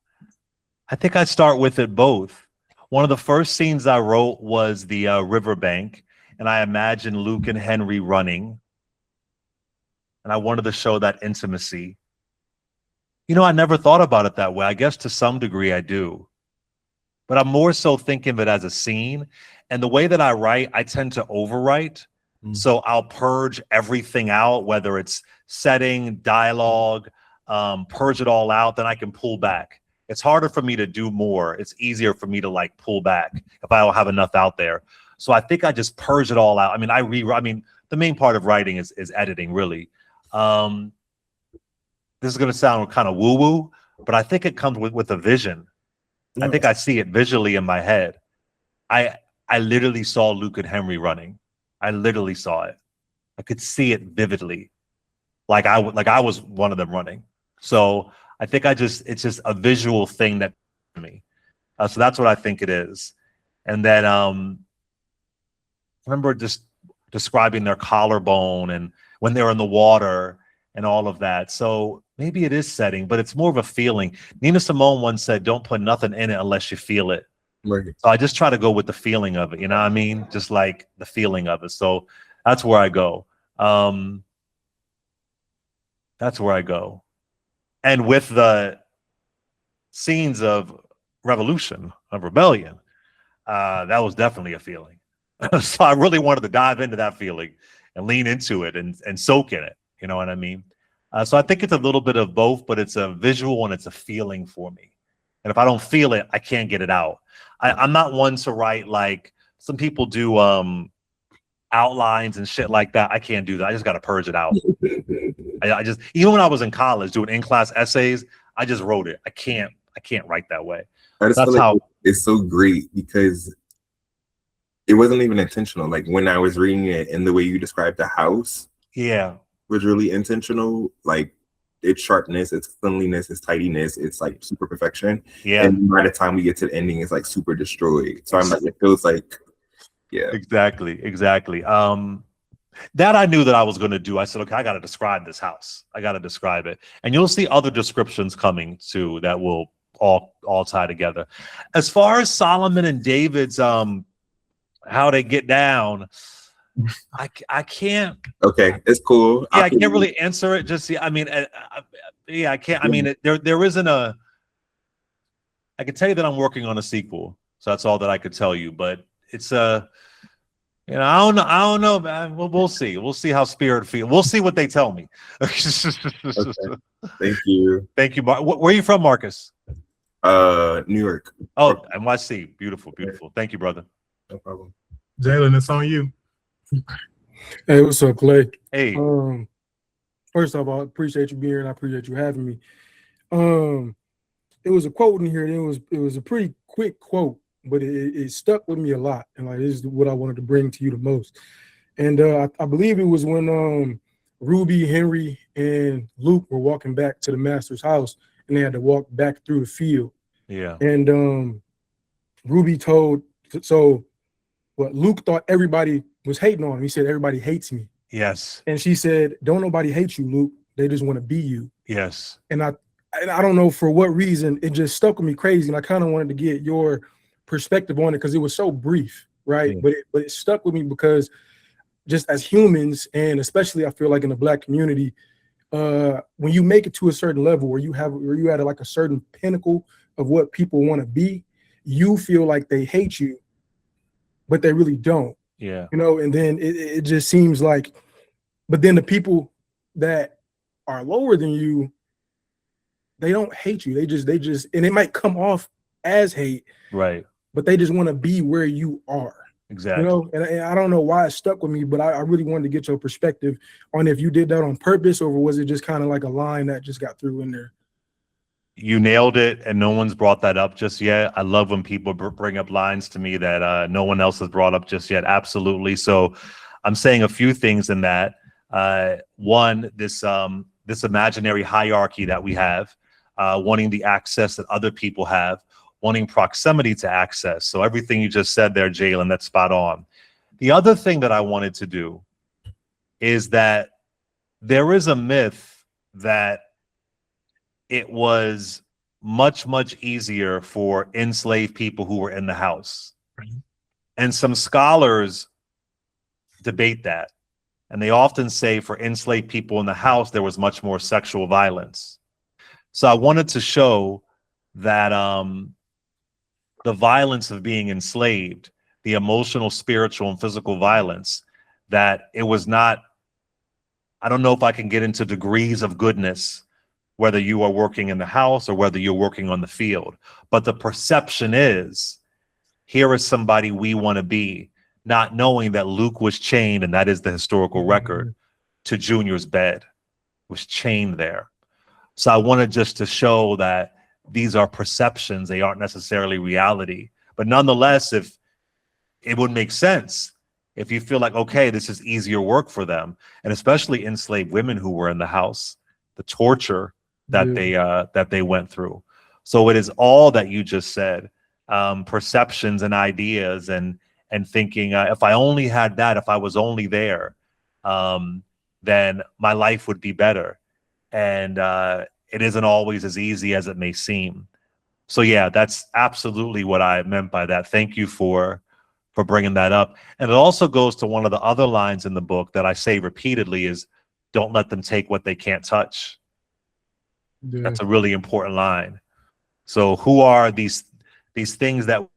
Speaker 2: I think I'd start with it both. One of the first scenes I wrote was the riverbank, and I imagined Luke and Henry running. And I wanted to show that intimacy. I never thought about it that way. I guess to some degree I do. But I'm more so thinking of it as a scene. And the way that I write, I tend to overwrite. So I'll purge everything out, whether it's setting, dialogue, purge it all out, then I can pull back. It's harder for me to do more. It's easier for me to like pull back if I don't have enough out there. So I think I just purge it all out. I mean, the main part of writing is editing, really. This is going to sound kind of woo-woo, but I think it comes with a vision. I think I see it visually in my head. I literally saw Luke and Henry running. I literally saw it. I could see it vividly, like I was one of them running. So I think it's just a visual thing that to me. So that's what I think it is. And then I remember just describing their collarbone and when they're in the water and all of that. So maybe it is setting, but it's more of a feeling. Nina Simone once said, don't put nothing in it unless you feel it. Right. So I just try to go with the feeling of it. You know what I mean? Just like the feeling of it. So that's where I go. That's where I go. And with the scenes of revolution, of rebellion, that was definitely a feeling. So I really wanted to dive into that feeling and lean into it and soak in it. You know what I mean? So I think it's a little bit of both, but it's a visual and it's a feeling for me. And if I don't feel it, I can't get it out. I'm not one to write like some people do outlines and shit like that. I can't do that. I just got to purge it out. I just, even when I was in college doing in-class essays, I just wrote it. I can't write that way.
Speaker 6: I just
Speaker 2: That's
Speaker 6: feel like
Speaker 2: how
Speaker 6: it's so great because it wasn't even intentional. Like when I was reading it and the way you described the house,
Speaker 2: yeah,
Speaker 6: was really intentional. Like its sharpness, its cleanliness, its tidiness, it's like super perfection.
Speaker 2: yeah,
Speaker 6: And by the time we get to the ending, it's like super destroyed. So I'm like, it feels like, yeah,
Speaker 2: exactly. That I knew that I was going to do. I said, okay, I got to describe this house. I got to describe it, and you'll see other descriptions coming too that will all tie together. As far as Solomon and David's how they get down, I can't.
Speaker 6: okay, it's cool.
Speaker 2: Yeah, I can't really answer it. Just I mean, yeah, I can't. I mean, there isn't a. I can tell you that I'm working on a sequel, so that's all that I could tell you. But it's you know, I don't know, man. We'll see. We'll see how Spirit feels. We'll see what they tell me.
Speaker 6: Okay. Thank you.
Speaker 2: Thank you, Where are you from, Marcus?
Speaker 6: New York.
Speaker 2: Oh, NYC. Beautiful, beautiful. Thank you, brother.
Speaker 6: No problem.
Speaker 1: Jalen, it's on you.
Speaker 7: Hey, what's up, Clay?
Speaker 2: Hey,
Speaker 7: First of all, I appreciate you being here and I appreciate you having me. It was a quote in here, and it was a pretty quick quote, but it stuck with me a lot, and like this is what I wanted to bring to you the most. And I believe it was when Ruby, Henry, and Luke were walking back to the master's house, and they had to walk back through the field.
Speaker 2: yeah,
Speaker 7: And Ruby told what Luke thought everybody was hating on him. He said, everybody hates me.
Speaker 2: yes,
Speaker 7: And she said, don't nobody hate you, Luke. They just want to be you.
Speaker 2: yes,
Speaker 7: And I don't know for what reason, it just stuck with me crazy. And I kind of wanted to get your perspective on it because it was so brief, right?
Speaker 2: Yeah.
Speaker 7: But it stuck with me because just as humans, and especially I feel like in the Black community, when you make it to a certain level where you at like a certain pinnacle of what people want to be, you feel like they hate you, but they really don't.
Speaker 2: yeah,
Speaker 7: You know, and then it just seems like, but then the people that are lower than you, they don't hate you. They just, and it might come off as hate,
Speaker 2: right,
Speaker 7: but they just want to be where you are.
Speaker 2: exactly.
Speaker 7: You know, and I don't know why it stuck with me, but I really wanted to get your perspective on if you did that on purpose or was it just kind of like a line that just got through in there.
Speaker 2: You nailed it, and no one's brought that up just yet. I love when people bring up lines to me that no one else has brought up just yet. Absolutely. So I'm saying a few things in that. One, this imaginary hierarchy that we have, wanting the access that other people have, wanting proximity to access. So everything you just said there, Jalen, that's spot on. The other thing that I wanted to do is that there is a myth that it was much, much easier for enslaved people who were in the house. And some scholars debate that. And they often say for enslaved people in the house, there was much more sexual violence. So I wanted to show that the violence of being enslaved, the emotional, spiritual, and physical violence, that it was not, I don't know if I can get into degrees of goodness, whether you are working in the house or whether you're working on the field. But the perception is, here is somebody we want to be, not knowing that Luke was chained, and that is the historical record, to Junior's bed, was chained there. So I wanted just to show that these are perceptions, they aren't necessarily reality. But nonetheless, if it would make sense, if you feel like, okay, this is easier work for them, and especially enslaved women who were in the house, the torture that they went through. So it is all that you just said, perceptions and ideas and thinking, if I only had that, if I was only there, then my life would be better. And it isn't always as easy as it may seem. So yeah, that's absolutely what I meant by that. Thank you for bringing that up. And it also goes to one of the other lines in the book that I say repeatedly is, don't let them take what they can't touch.
Speaker 7: Yeah.
Speaker 2: That's a really important line. So who are these things that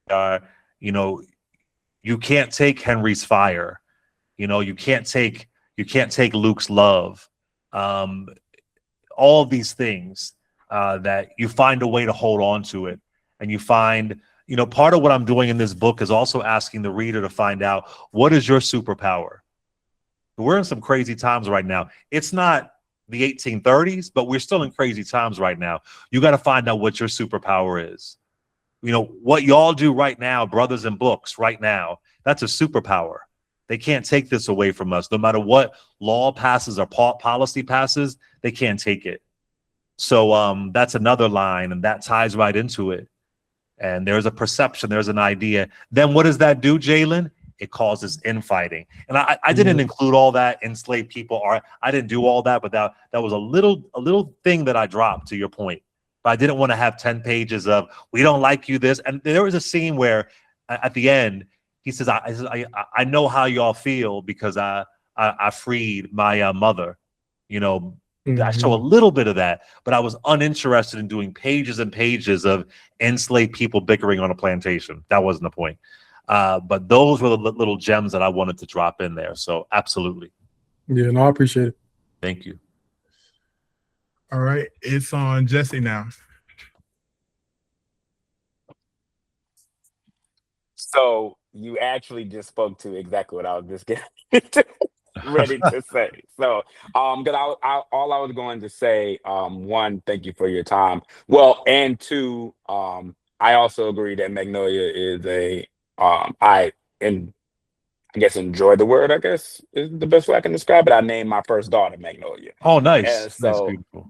Speaker 2: are, you know, you can't take Henry's fire, you know, you can't take Luke's love, all of these things that you find a way to hold on to it. And you find, you know, part of what I'm doing in this book is also asking the reader to find out, what is your superpower? We're in some crazy times right now. It's not the 1830s, but we're still in crazy times right now. You got to find out what your superpower is. You know, what y'all do right now, brothers in books right now, that's a superpower. They can't take this away from us. No matter what law passes or policy passes, they can't take it. So that's another line, and that ties right into it. And there's a perception, there's an idea. Then what does that do, Jalen? It causes infighting. And I didn't include all that, enslaved people are. I didn't do all that, but that was a little thing that I dropped, to your point. But I didn't want to have 10 pages of, we don't like you this. And there was a scene where at the end, he says, I know how y'all feel because I freed my mother. You know, I show a little bit of that, but I was uninterested in doing pages and pages of enslaved people bickering on a plantation. That wasn't the point. But those were the little gems that I wanted to drop in there. So absolutely.
Speaker 7: Yeah, no, I appreciate it.
Speaker 2: Thank you.
Speaker 1: All right, it's on Jesse now.
Speaker 8: So you actually just spoke to exactly what I was just getting ready to say. So, all I was going to say, one, thank you for your time. Well, and two, I also agree that Magnolia is I guess enjoy the word, I guess is the best way I can describe it. I named my first daughter Magnolia.
Speaker 2: Oh, nice.
Speaker 8: And so,
Speaker 2: That's beautiful.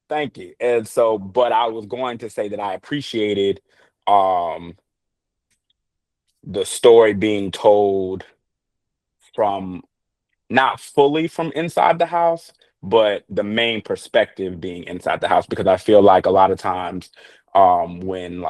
Speaker 8: Thank you. And so, but I was going to say that I appreciated the story being told from not fully from inside the house, but the main perspective being inside the house, because I feel like a lot of times when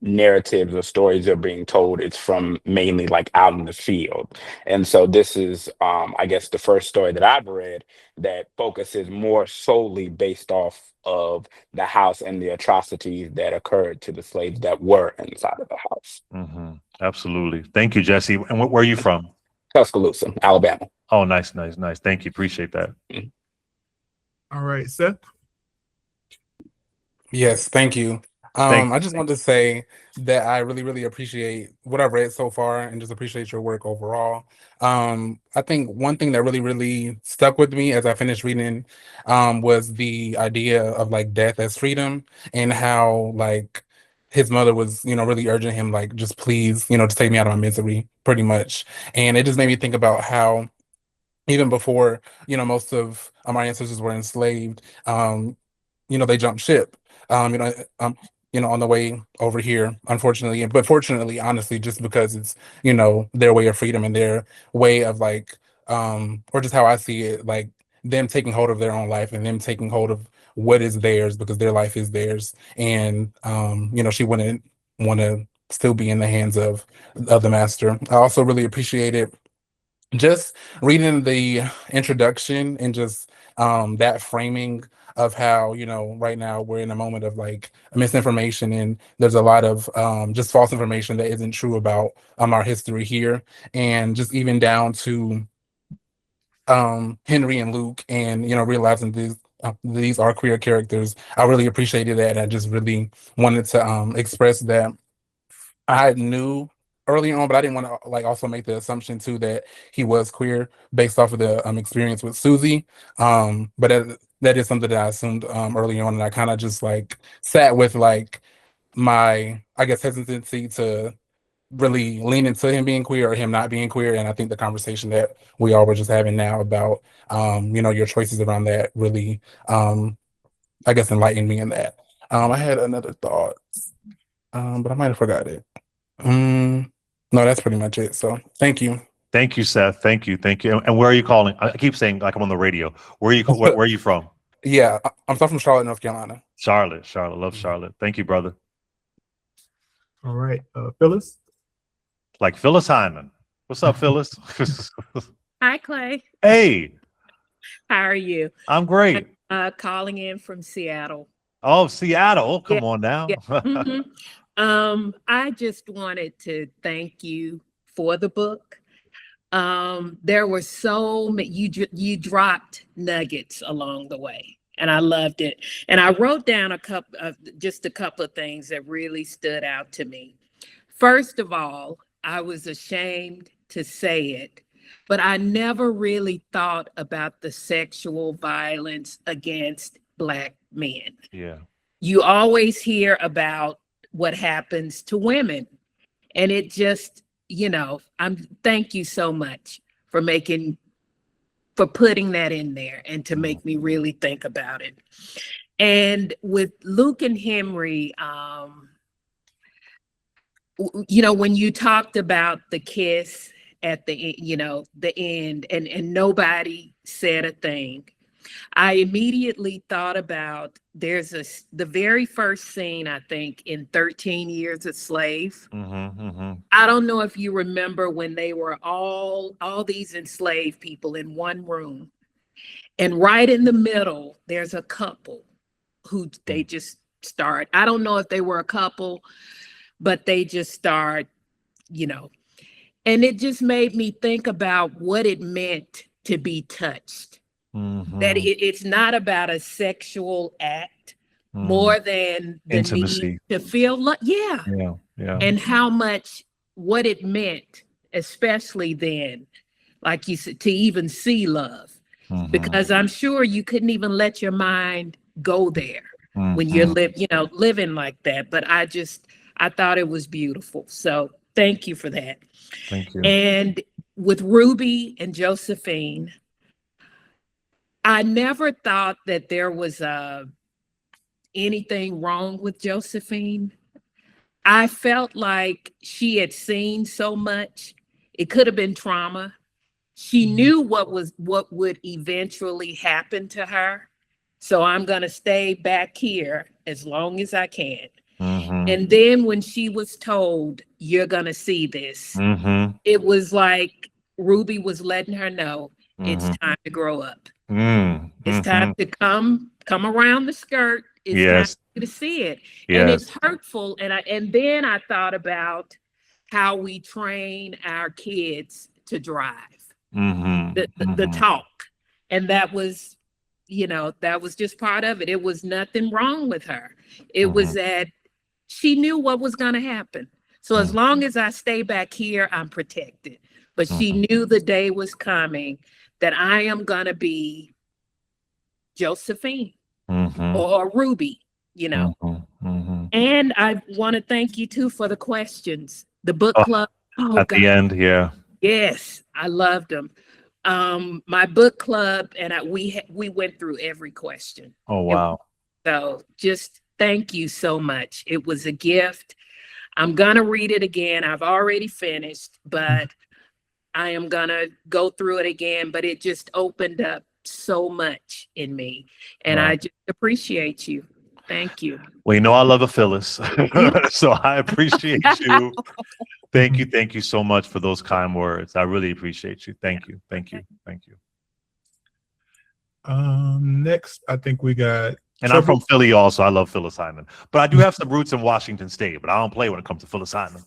Speaker 8: narratives or stories are being told, it's from mainly like out in the field. And so this is I guess the first story that I've read that focuses more solely based off of the house and the atrocities that occurred to the slaves that were inside of the house.
Speaker 2: Mm-hmm. Absolutely. Thank you, Jesse. And where are you from?
Speaker 8: Tuscaloosa, Alabama.
Speaker 2: Oh, nice. Thank you. Appreciate that.
Speaker 1: All right, Seth.
Speaker 9: Yes, thank you. I just wanted to say that I really, really appreciate what I've read so far and just appreciate your work overall. I think one thing that really, really stuck with me as I finished reading was the idea of like death as freedom, and how like his mother was, really urging him, like, just please, just take me out of my misery, pretty much. And it just made me think about how even before, most of our ancestors were enslaved, they jumped ship. On the way over here, unfortunately, but fortunately, honestly, just because it's, their way of freedom and their way of like, or just how I see it, like them taking hold of their own life and them taking hold of what is theirs because their life is theirs. And, she wouldn't want to still be in the hands of the master. I also really appreciated just reading the introduction and just that framing of how, right now we're in a moment of like misinformation, and there's a lot of just false information that isn't true about our history here, and just even down to Henry and Luke, and realizing these are queer characters. I really appreciated that, and I just really wanted to express that I knew early on, but I didn't want to like also make the assumption too that he was queer based off of the experience with Susie. But that is something that I assumed early on, and I kind of just like sat with like my, I guess, hesitancy to really lean into him being queer or him not being queer. And I think the conversation that we all were just having now about your choices around that really I guess enlightened me in that. I had another thought, but I might have forgot it. No, that's pretty much it. So thank you.
Speaker 2: Thank you, Seth. Thank you. And where are you calling? I keep saying like I'm on the radio. Where are you from?
Speaker 9: Yeah, I'm from Charlotte, North Carolina.
Speaker 2: Charlotte. Love Charlotte. Thank you, brother.
Speaker 1: All right, Phyllis.
Speaker 2: Like Phyllis Hyman. What's up, Phyllis?
Speaker 10: Hi, Clay.
Speaker 2: Hey.
Speaker 10: How are you?
Speaker 2: I'm great.
Speaker 10: Calling in from Seattle.
Speaker 2: Oh, Seattle. Come on now.
Speaker 10: Yeah. Mm-hmm. I just wanted to thank you for the book. There were so many, you dropped nuggets along the way, and I loved it. And I wrote down just a couple of things that really stood out to me. First of all, I was ashamed to say it, but I never really thought about the sexual violence against Black men.
Speaker 2: Yeah.
Speaker 10: You always hear about what happens to women, and it just, thank you so much for putting that in there and to make me really think about it. And with Luke and Henry, when you talked about the kiss at the end, and nobody said a thing, I immediately thought about the very first scene, I think, in 13 Years a Slave. I don't know if you remember when they were all these enslaved people in one room, and right in the middle, there's a couple who they just start. I don't know if they were a couple, but they just start, and it just made me think about what it meant to be touched. That it's not about a sexual act more than the
Speaker 2: intimacy,
Speaker 10: need to feel yeah. And what it meant, especially then, like you said, to even see love, because I'm sure you couldn't even let your mind go there when you're living like that. But I thought it was beautiful. So thank you for that.
Speaker 2: Thank you.
Speaker 10: And with Ruby and Josephine, I never thought that there was anything wrong with Josephine. I felt like she had seen so much. It could have been trauma. She knew what would eventually happen to her. So I'm going to stay back here as long as I can. And then when she was told, you're going to see this, it was like Ruby was letting her know it's time to grow up. It's time to come around the skirt. It's time to see it. And it's hurtful. And then I thought about how we train our kids to drive, the talk. And that was just part of it. It was nothing wrong with her. It was that she knew what was going to happen. So as long as I stay back here, I'm protected. But she knew the day was coming that I am going to be Josephine or Ruby, And I want to thank you too for the questions. The book club.
Speaker 2: The end, yeah.
Speaker 10: Yes, I loved them. My book club and we went through every question.
Speaker 2: Oh, wow.
Speaker 10: So just thank you so much. It was a gift. I'm going to read it again. I've already finished, but I am going to go through it again. But it just opened up so much in me. And I just appreciate you. Thank you.
Speaker 2: Well, I love a Phyllis. So I appreciate you. Thank you so much for those kind words. I really appreciate you. Thank you.
Speaker 1: Next, I think we got.
Speaker 2: And I'm from Philly also. I love Phyllis Hyman. But I do have some roots in Washington State, but I don't play when it comes to Phyllis Hyman.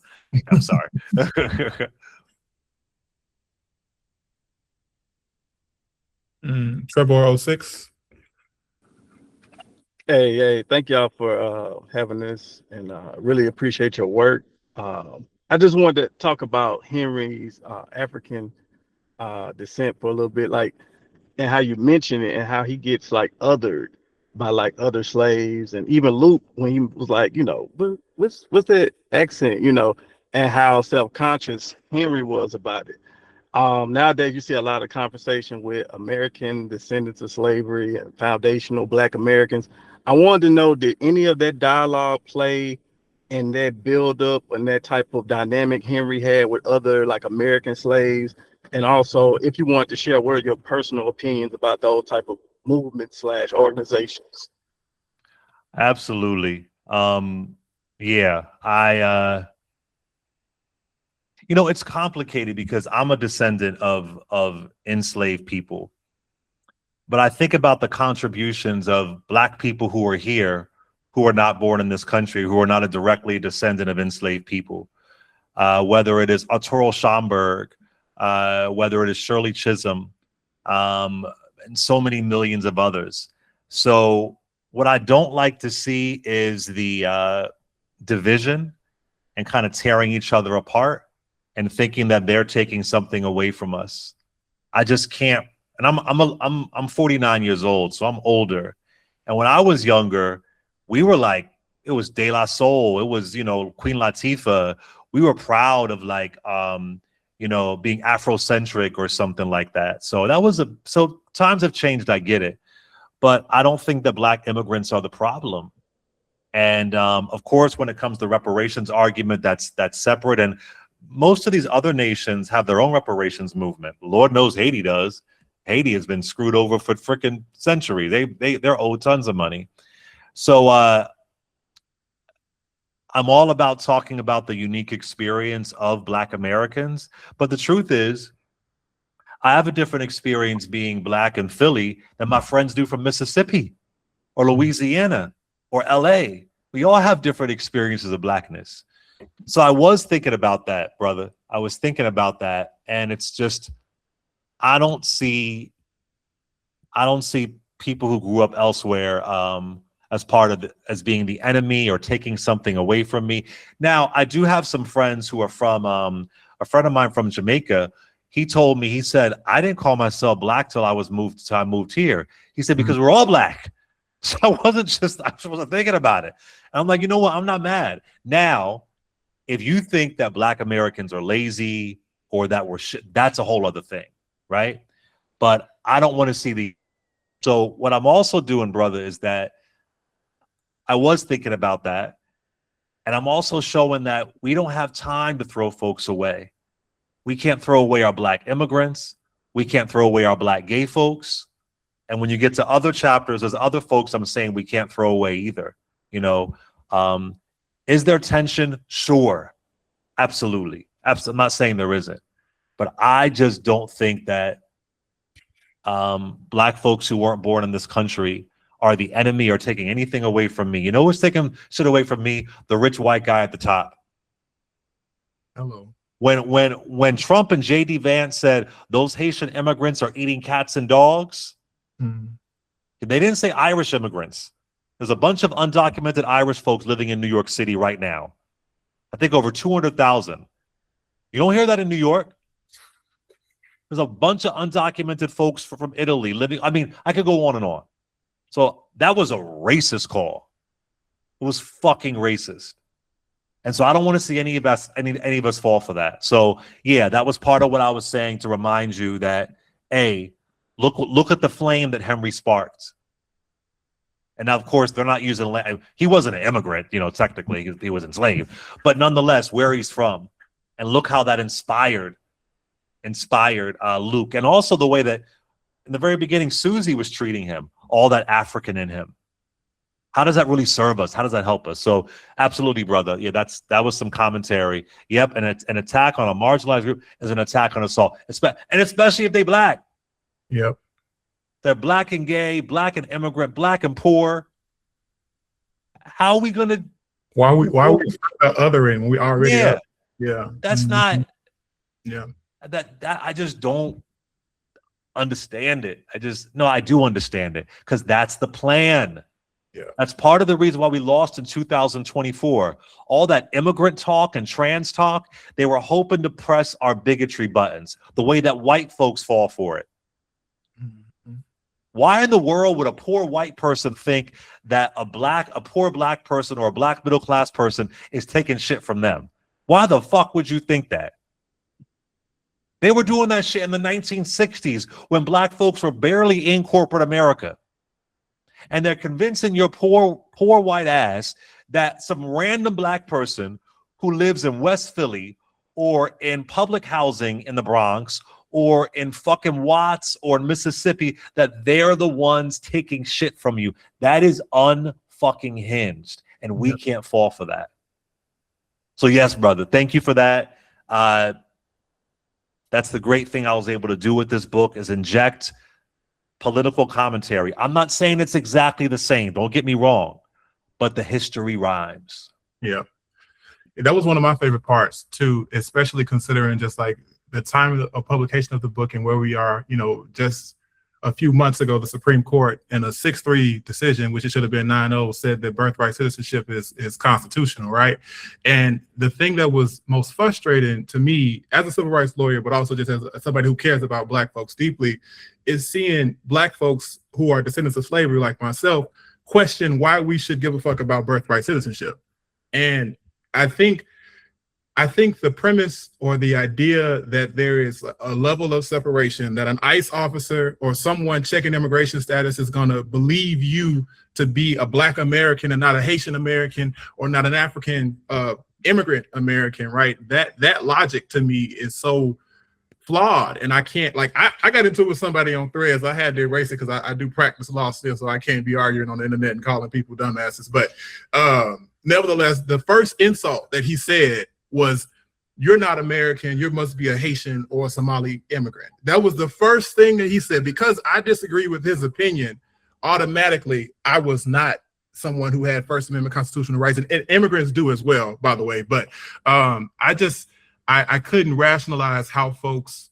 Speaker 2: I'm sorry.
Speaker 1: Trevor 06.
Speaker 11: Hey, thank y'all for having this, and really appreciate your work. I just wanted to talk about Henry's African descent for a little bit, and how you mention it and how he gets othered by other slaves, and even Luke when he was what's that accent, and how self-conscious Henry was about it. Nowadays you see a lot of conversation with American descendants of slavery and foundational Black Americans. I wanted to know, did any of that dialogue play in that build up and that type of dynamic Henry had with other American slaves? And also, if you want to share, what are your personal opinions about those type of movements / organizations?
Speaker 2: Absolutely. It's complicated because I'm a descendant of enslaved people. But I think about the contributions of Black people who are here, who are not born in this country, who are not a directly descendant of enslaved people. Whether it is Arturo Schomburg, whether it is Shirley Chisholm, and so many millions of others. So what I don't like to see is the division and kind of tearing each other apart and thinking that they're taking something away from us. I just can't. And I'm 49 years old, so I'm older. And when I was younger, we were like, it was De La Soul, it was, you know, Queen Latifah. We were proud of like you know, being Afrocentric or something like that. So that was so times have changed, I get it. But I don't think that Black immigrants are the problem. And of course, when it comes to reparations argument, that's separate. And most of these other nations have their own reparations movement. Lord knows Haiti does. Haiti has been screwed over for freaking centuries. They're owed tons of money. So I'm all about talking about the unique experience of Black Americans. But the truth is, I have a different experience being Black in Philly than my friends do from Mississippi or Louisiana or LA. We all have different experiences of Blackness. So I was thinking about that, brother. I was thinking about that. And it's just, I don't see people who grew up elsewhere as part of as being the enemy or taking something away from me. Now, I do have some friends who are from a friend of mine from Jamaica. He told me, he said, I didn't call myself Black till I moved here. He said, because we're all Black. So I wasn't thinking about it. And I'm like, you know what? I'm not mad. Now, if you think that Black Americans are lazy or that we're shit, that's a whole other thing, right? But I don't want to see so what I'm also doing, brother, is that I was thinking about that. And I'm also showing that we don't have time to throw folks away. We can't throw away our Black immigrants. We can't throw away our Black gay folks. And when you get to other chapters, there's other folks I'm saying we can't throw away either. You know, is there tension? Sure. Absolutely. I'm not saying there isn't. But I just don't think that Black folks who weren't born in this country are the enemy or taking anything away from me. You know what's taking shit away from me? The rich white guy at the top.
Speaker 1: Hello.
Speaker 2: When Trump and J.D. Vance said those Haitian immigrants are eating cats and dogs, they didn't say Irish immigrants. There's a bunch of undocumented Irish folks living in New York City right now. I think over 200,000. You don't hear that in New York. There's a bunch of undocumented folks from Italy living. I mean, I could go on and on. So that was a racist call. It was fucking racist. And so I don't want to see any of us fall for that. So yeah, that was part of what I was saying to remind you that, A, look at the flame that Henry sparked. And now, of course, they're not using, he wasn't an immigrant, you know, technically he was enslaved, but nonetheless, where he's from. And look how that inspired Luke. And also the way that in the very beginning, Susie was treating him, all that African in him. How does that really serve us? How does that help us? So absolutely, brother. Yeah, that was some commentary. Yep, and an attack on a marginalized group is an attack on assault, and especially if they Black.
Speaker 1: Yep.
Speaker 2: They're Black and gay, Black and immigrant, Black and poor. How are we gonna?
Speaker 1: Why are we othering when we already?
Speaker 2: Yeah,
Speaker 1: yeah.
Speaker 2: That's not.
Speaker 1: Yeah.
Speaker 2: That I just don't understand it. I do understand it because that's the plan.
Speaker 1: Yeah.
Speaker 2: That's part of the reason why we lost in 2024. All that immigrant talk and trans talk, they were hoping to press our bigotry buttons the way that white folks fall for it. Mm-hmm. Why in the world would a poor white person think that a poor Black person or a Black middle class person is taking shit from them? Why the fuck would you think that? They were doing that shit in the 1960s when Black folks were barely in corporate America. And they're convincing your poor white ass that some random Black person who lives in West Philly or in public housing in the Bronx or in fucking Watts or in Mississippi, that they're the ones taking shit from you. That is unfucking hinged. And we can't fall for that. So yes, brother, thank you for that. That's the great thing I was able to do with this book, is inject political commentary. I'm not saying it's exactly the same, don't get me wrong, but the history rhymes.
Speaker 1: Yeah. That was one of my favorite parts too, especially considering just like the time of publication of the book and where we are, you know, just a few months ago, the Supreme Court in a 6-3 decision, which it should have been 9-0, said that birthright citizenship is constitutional, right? And the thing that was most frustrating to me as a civil rights lawyer, but also just as somebody who cares about Black folks deeply, is seeing Black folks who are descendants of slavery, like myself, question why we should give a fuck about birthright citizenship. And I think the premise or the idea that there is a level of separation, that an ICE officer or someone checking immigration status is going to believe you to be a Black American and not a Haitian American or not an African immigrant American, right? That logic to me is so flawed. And I can't, like, I got into it with somebody on Threads. I had to erase it because I do practice law still, so I can't be arguing on the internet and calling people dumbasses. But nevertheless, the first insult that he said was, "You're not American, you must be a Haitian or a Somali immigrant." That was the first thing that he said. Because I disagree with his opinion, automatically I was not someone who had First Amendment constitutional rights, and immigrants do as well, by the way. But I couldn't rationalize how folks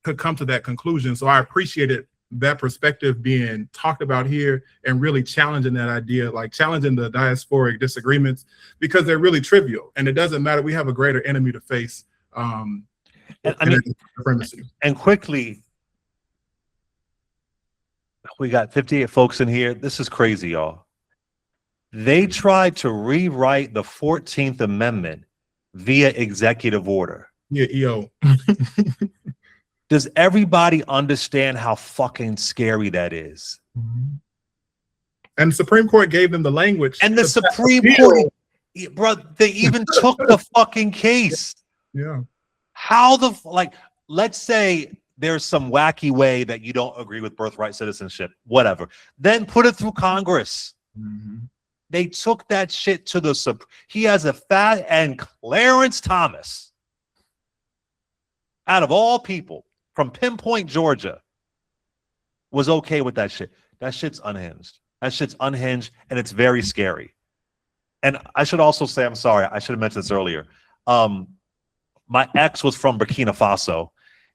Speaker 1: could come to that conclusion. So I appreciated that perspective being talked about here and really challenging that idea, like challenging the diasporic disagreements, because they're really trivial and it doesn't matter. We have a greater enemy to face. And
Speaker 2: quickly, we got 58 folks in here. This is crazy, y'all. They tried to rewrite the 14th Amendment via executive order.
Speaker 1: Yeah, EO.
Speaker 2: Does everybody understand how fucking scary that is?
Speaker 1: Mm-hmm. And the Supreme Court gave them the language.
Speaker 2: And the Supreme Court, bro, they even took the fucking case.
Speaker 1: Yeah.
Speaker 2: How the, like, let's say there's some wacky way that you don't agree with birthright citizenship, whatever. Then put it through Congress.
Speaker 1: Mm-hmm.
Speaker 2: They took that shit to the, he has a fat, and Clarence Thomas, out of all people, from Pinpoint, Georgia, was okay with that shit. That shit's unhinged. That shit's unhinged, and it's very scary. And I should also say, I'm sorry, I should have mentioned this earlier. My ex was from Burkina Faso,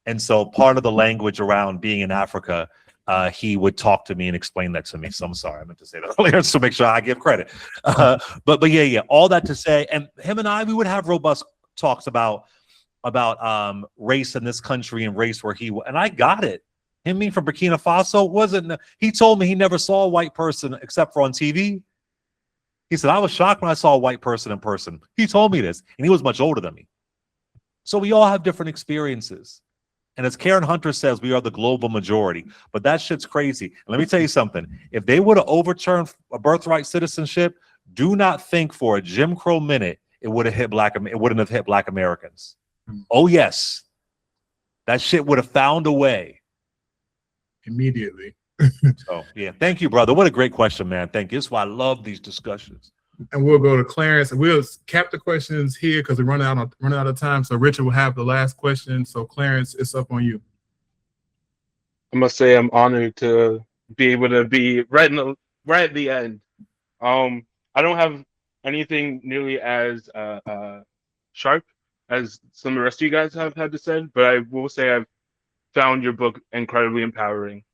Speaker 2: and so part of the language around being in Africa, he would talk to me and explain that to me. So I'm sorry, I meant to say that earlier to make sure I give credit. But yeah, all that to say, and him and I, we would have robust talks about race in this country and race where he, and I got it. Him being from Burkina Faso wasn't, he told me he never saw a white person except for on TV. He said, I was shocked when I saw a white person in person. He told me this, and he was much older than me. So we all have different experiences. And as Karen Hunter says, we are the global majority. But that shit's crazy. And let me tell you something. If they would have overturned a birthright citizenship, do not think for a Jim Crow minute it wouldn't have hit Black Americans. Oh, yes. That shit would have found a way.
Speaker 1: Immediately.
Speaker 2: So, yeah. Thank you, brother. What a great question, man. Thank you. That's why I love these discussions.
Speaker 1: And we'll go to Clarence, and we'll cap the questions here because we're running out of time. So Richard will have the last question. So Clarence, it's up on you.
Speaker 11: I must say I'm honored to be able to be right at the end. I don't have anything nearly as sharp as some of the rest of you guys have had to say, but I will say I've found your book incredibly empowering.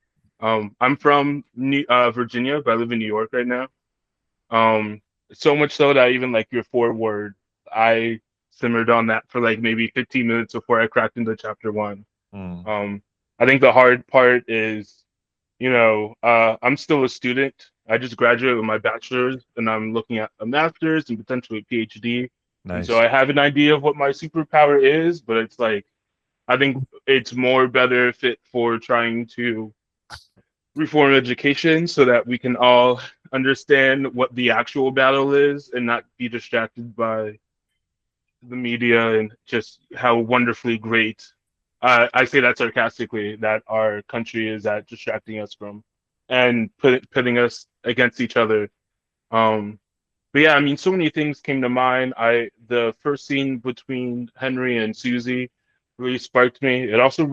Speaker 11: I'm from Virginia, but I live in New York right now. So much so that even like your foreword, I simmered on that for like maybe 15 minutes before I cracked into chapter 1. I think the hard part is, I'm still a student. I just graduated with my bachelor's and I'm looking at a master's and potentially a PhD.
Speaker 2: Nice.
Speaker 11: And so I have an idea of what my superpower is, but it's like, I think it's more better fit for trying to reform education so that we can all understand what the actual battle is and not be distracted by the media and just how wonderfully great, I say that sarcastically, that our country is at distracting us from and putting us against each other. But yeah, I mean, so many things came to mind. The first scene between Henry and Susie really sparked me. It also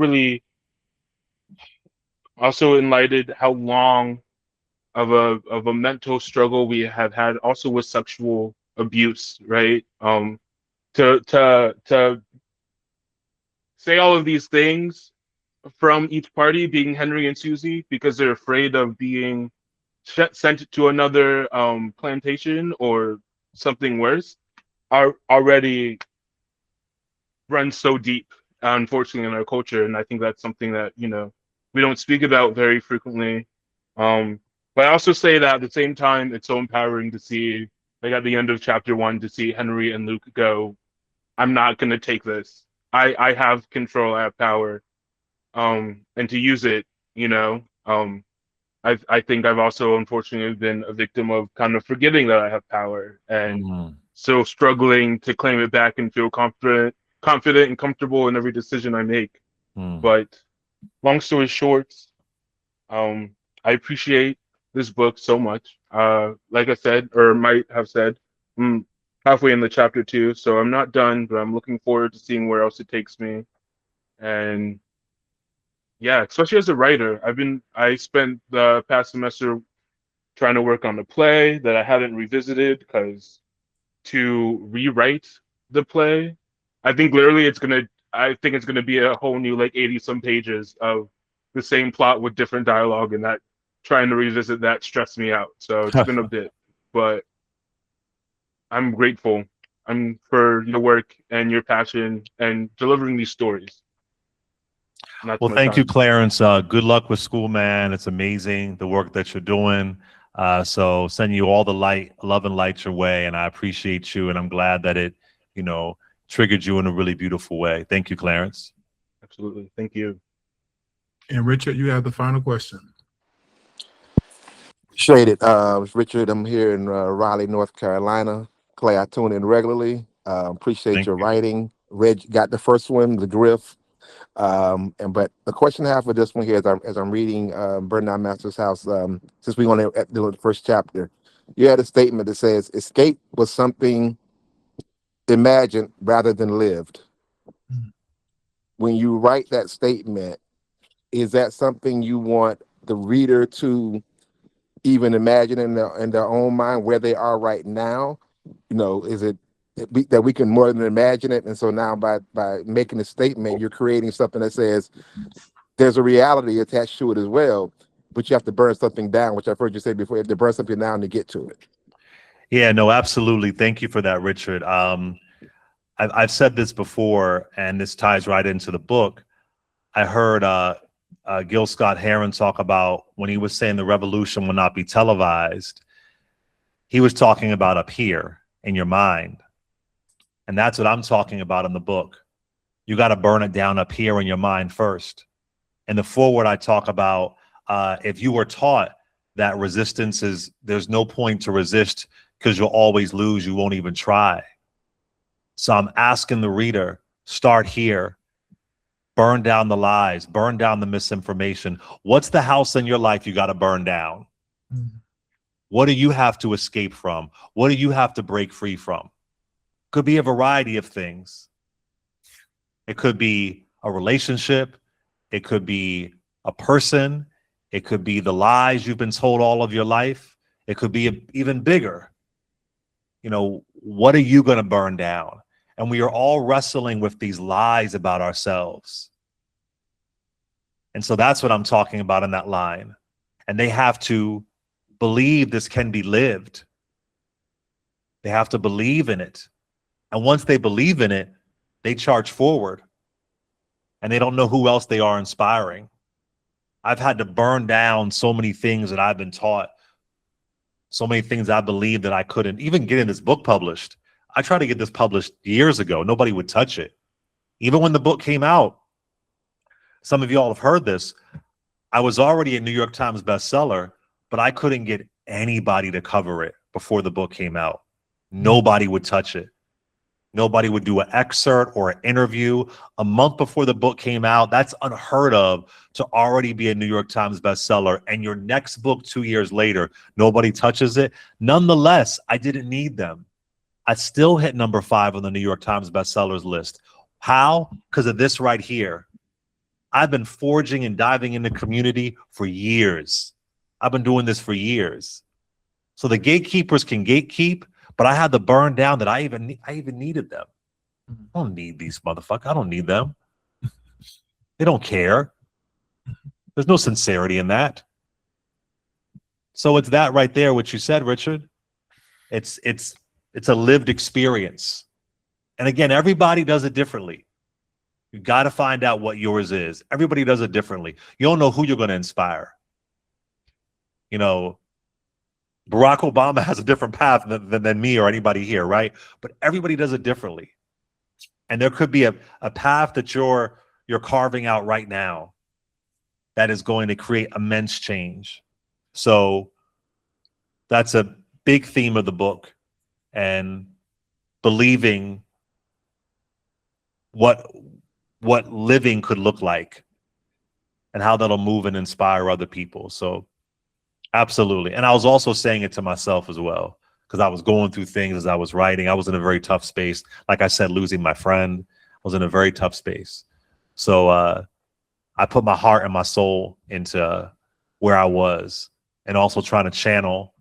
Speaker 11: enlightened how long of a mental struggle we have had also with sexual abuse, right? To
Speaker 12: say all of these things from each party, being Henry and Susie, because they're afraid of being sent to another plantation or something worse, are already run so deep, unfortunately, in our culture. And I think that's something that, we don't speak about very frequently. But I also say that at the same time, it's so empowering to see, like at the end of chapter 1, to see Henry and Luke go, I'm not going to take this. I have control, I have power, and to use it, I think I've also unfortunately been a victim of kind of forgetting that I have power, and so struggling to claim it back and feel confident and comfortable in every decision I make. But long story short, I appreciate this book so much. Like I said, or might have said, I'm halfway in the chapter 2, so I'm not done, but I'm looking forward to seeing where else it takes me. And yeah, especially as a writer, I spent the past semester trying to work on a play that I haven't revisited, because to rewrite the play, I think it's gonna be a whole new like 80 some pages of the same plot with different dialogue, and that trying to revisit that stressed me out. So it's been a bit, but I'm grateful for your work and your passion and delivering these stories.
Speaker 2: Well, thank you, Clarence. Good luck with school, man. It's amazing the work that you're doing. So send you all the love and light your way, and I appreciate you, and I'm glad that it, triggered you in a really beautiful way. Thank you, Clarence.
Speaker 12: Absolutely. Thank you.
Speaker 1: And Richard, you have the final question.
Speaker 13: Shaded. Richard, I'm here in Raleigh, North Carolina. Clay, I tune in regularly. Appreciate your writing. Got the first one, The Griff. But the question I have for this one here, as I'm reading Burn Down Master's House, since we only at the first chapter, you had a statement that says escape was something imagined rather than lived. When you write that statement, is that something you want the reader to even imagine in their own mind where they are right now? Is it that we can more than imagine it? And so now by making a statement, you're creating something that says there's a reality attached to it as well, but you have to burn something down, which I've heard you say before. You have to burn something down to get to it.
Speaker 2: Yeah, no, absolutely. Thank you for that, Richard. I've said this before, and this ties right into the book. I heard Gil Scott Heron talk about when he was saying the revolution will not be televised. He was talking about up here in your mind. And that's what I'm talking about in the book. You got to burn it down up here in your mind first. In the foreword, I talk about if you were taught that there's no point to resist because you'll always lose, you won't even try. So I'm asking the reader, start here. Burn down the lies, burn down the misinformation. What's the house in your life you got to burn down? What do you have to escape from? What do you have to break free from? Could be a variety of things. It could be a relationship. It could be a person. It could be the lies you've been told all of your life. It could be even bigger. What are you going to burn down? And we are all wrestling with these lies about ourselves. And so that's what I'm talking about in that line. And they have to believe this can be lived. They have to believe in it. And once they believe in it, they charge forward. And they don't know who else they are inspiring. I've had to burn down so many things that I've been taught. So many things I believed that I couldn't even get in this book published. I tried to get this published years ago. Nobody would touch it. Even when the book came out, some of y'all have heard this. I was already a New York Times bestseller, but I couldn't get anybody to cover it before the book came out. Nobody would touch it. Nobody would do an excerpt or an interview a month before the book came out. That's unheard of, to already be a New York Times bestseller. And your next book 2 years later, nobody touches it. Nonetheless, I didn't need them. I still hit number 5 on the New York Times bestsellers list. How? Because of this right here. I've been forging and diving into community for years. I've been doing this for years. So the gatekeepers can gatekeep, but I had to burn down that I even needed them. I don't need these motherfuckers. I don't need them. They don't care. There's no sincerity in that. So it's that right there, what you said, Richard. It's a lived experience. And again, everybody does it differently. You got to find out what yours is. Everybody does it differently. You don't know who you're going to inspire. You know, Barack Obama has a different path than me or anybody here, right? But everybody does it differently. And there could be a path that you're carving out right now that is going to create immense change. So that's a big theme of the book, and believing what living could look like and how that'll move and inspire other people. So absolutely. And I was also saying it to myself as well, because I was going through things as I was writing. I was in a very tough space. Like I said, losing my friend, I was in a very tough space. So I put my heart and my soul into where I was, and also trying to channel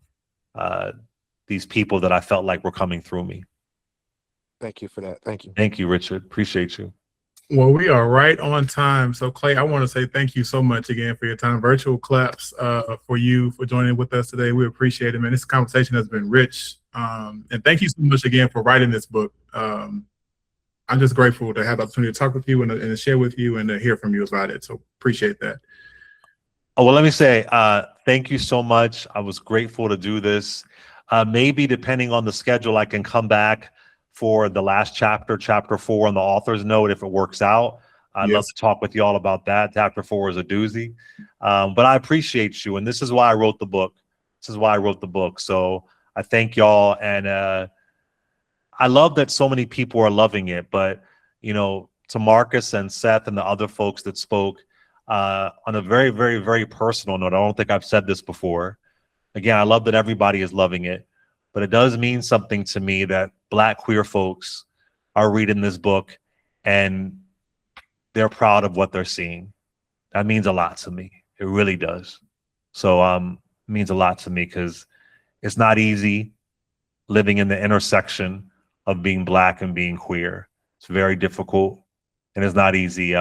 Speaker 2: these people that I felt like were coming through me.
Speaker 13: Thank you for that. Thank you.
Speaker 2: Thank you, Richard. Appreciate you.
Speaker 1: Well, we are right on time. So, Clay, I want to say thank you so much again for your time. Virtual claps for you for joining with us today. We appreciate it, man. This conversation has been rich. And thank you so much again for writing this book. I'm just grateful to have the opportunity to talk with you and to share with you and to hear from you about it. So appreciate that.
Speaker 2: Oh, well, let me say thank you so much. I was grateful to do this. Maybe depending on the schedule, I can come back for the last chapter, chapter 4 on the author's note, if it works out. I'd love to talk with you all about that. Chapter 4 is a doozy. But I appreciate you. And this is why I wrote the book. This is why I wrote the book. So I thank y'all. And I love that so many people are loving it. But, you know, to Marcus and Seth and the other folks that spoke, on a very, very, very personal note, I don't think I've said this before. Again, I love that everybody is loving it. But it does mean something to me that Black queer folks are reading this book and they're proud of what they're seeing. That means a lot to me. It really does. So it means a lot to me, because it's not easy living in the intersection of being Black and being queer. It's very difficult, and it's not easy.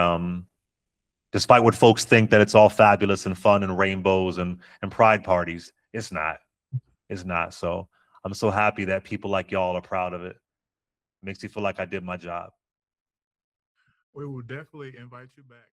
Speaker 2: Despite what folks think that it's all fabulous and fun and rainbows and pride parties, it's not. It's not. So I'm so happy that people like y'all are proud of it. Makes me feel like I did my job.
Speaker 1: We will definitely invite you back.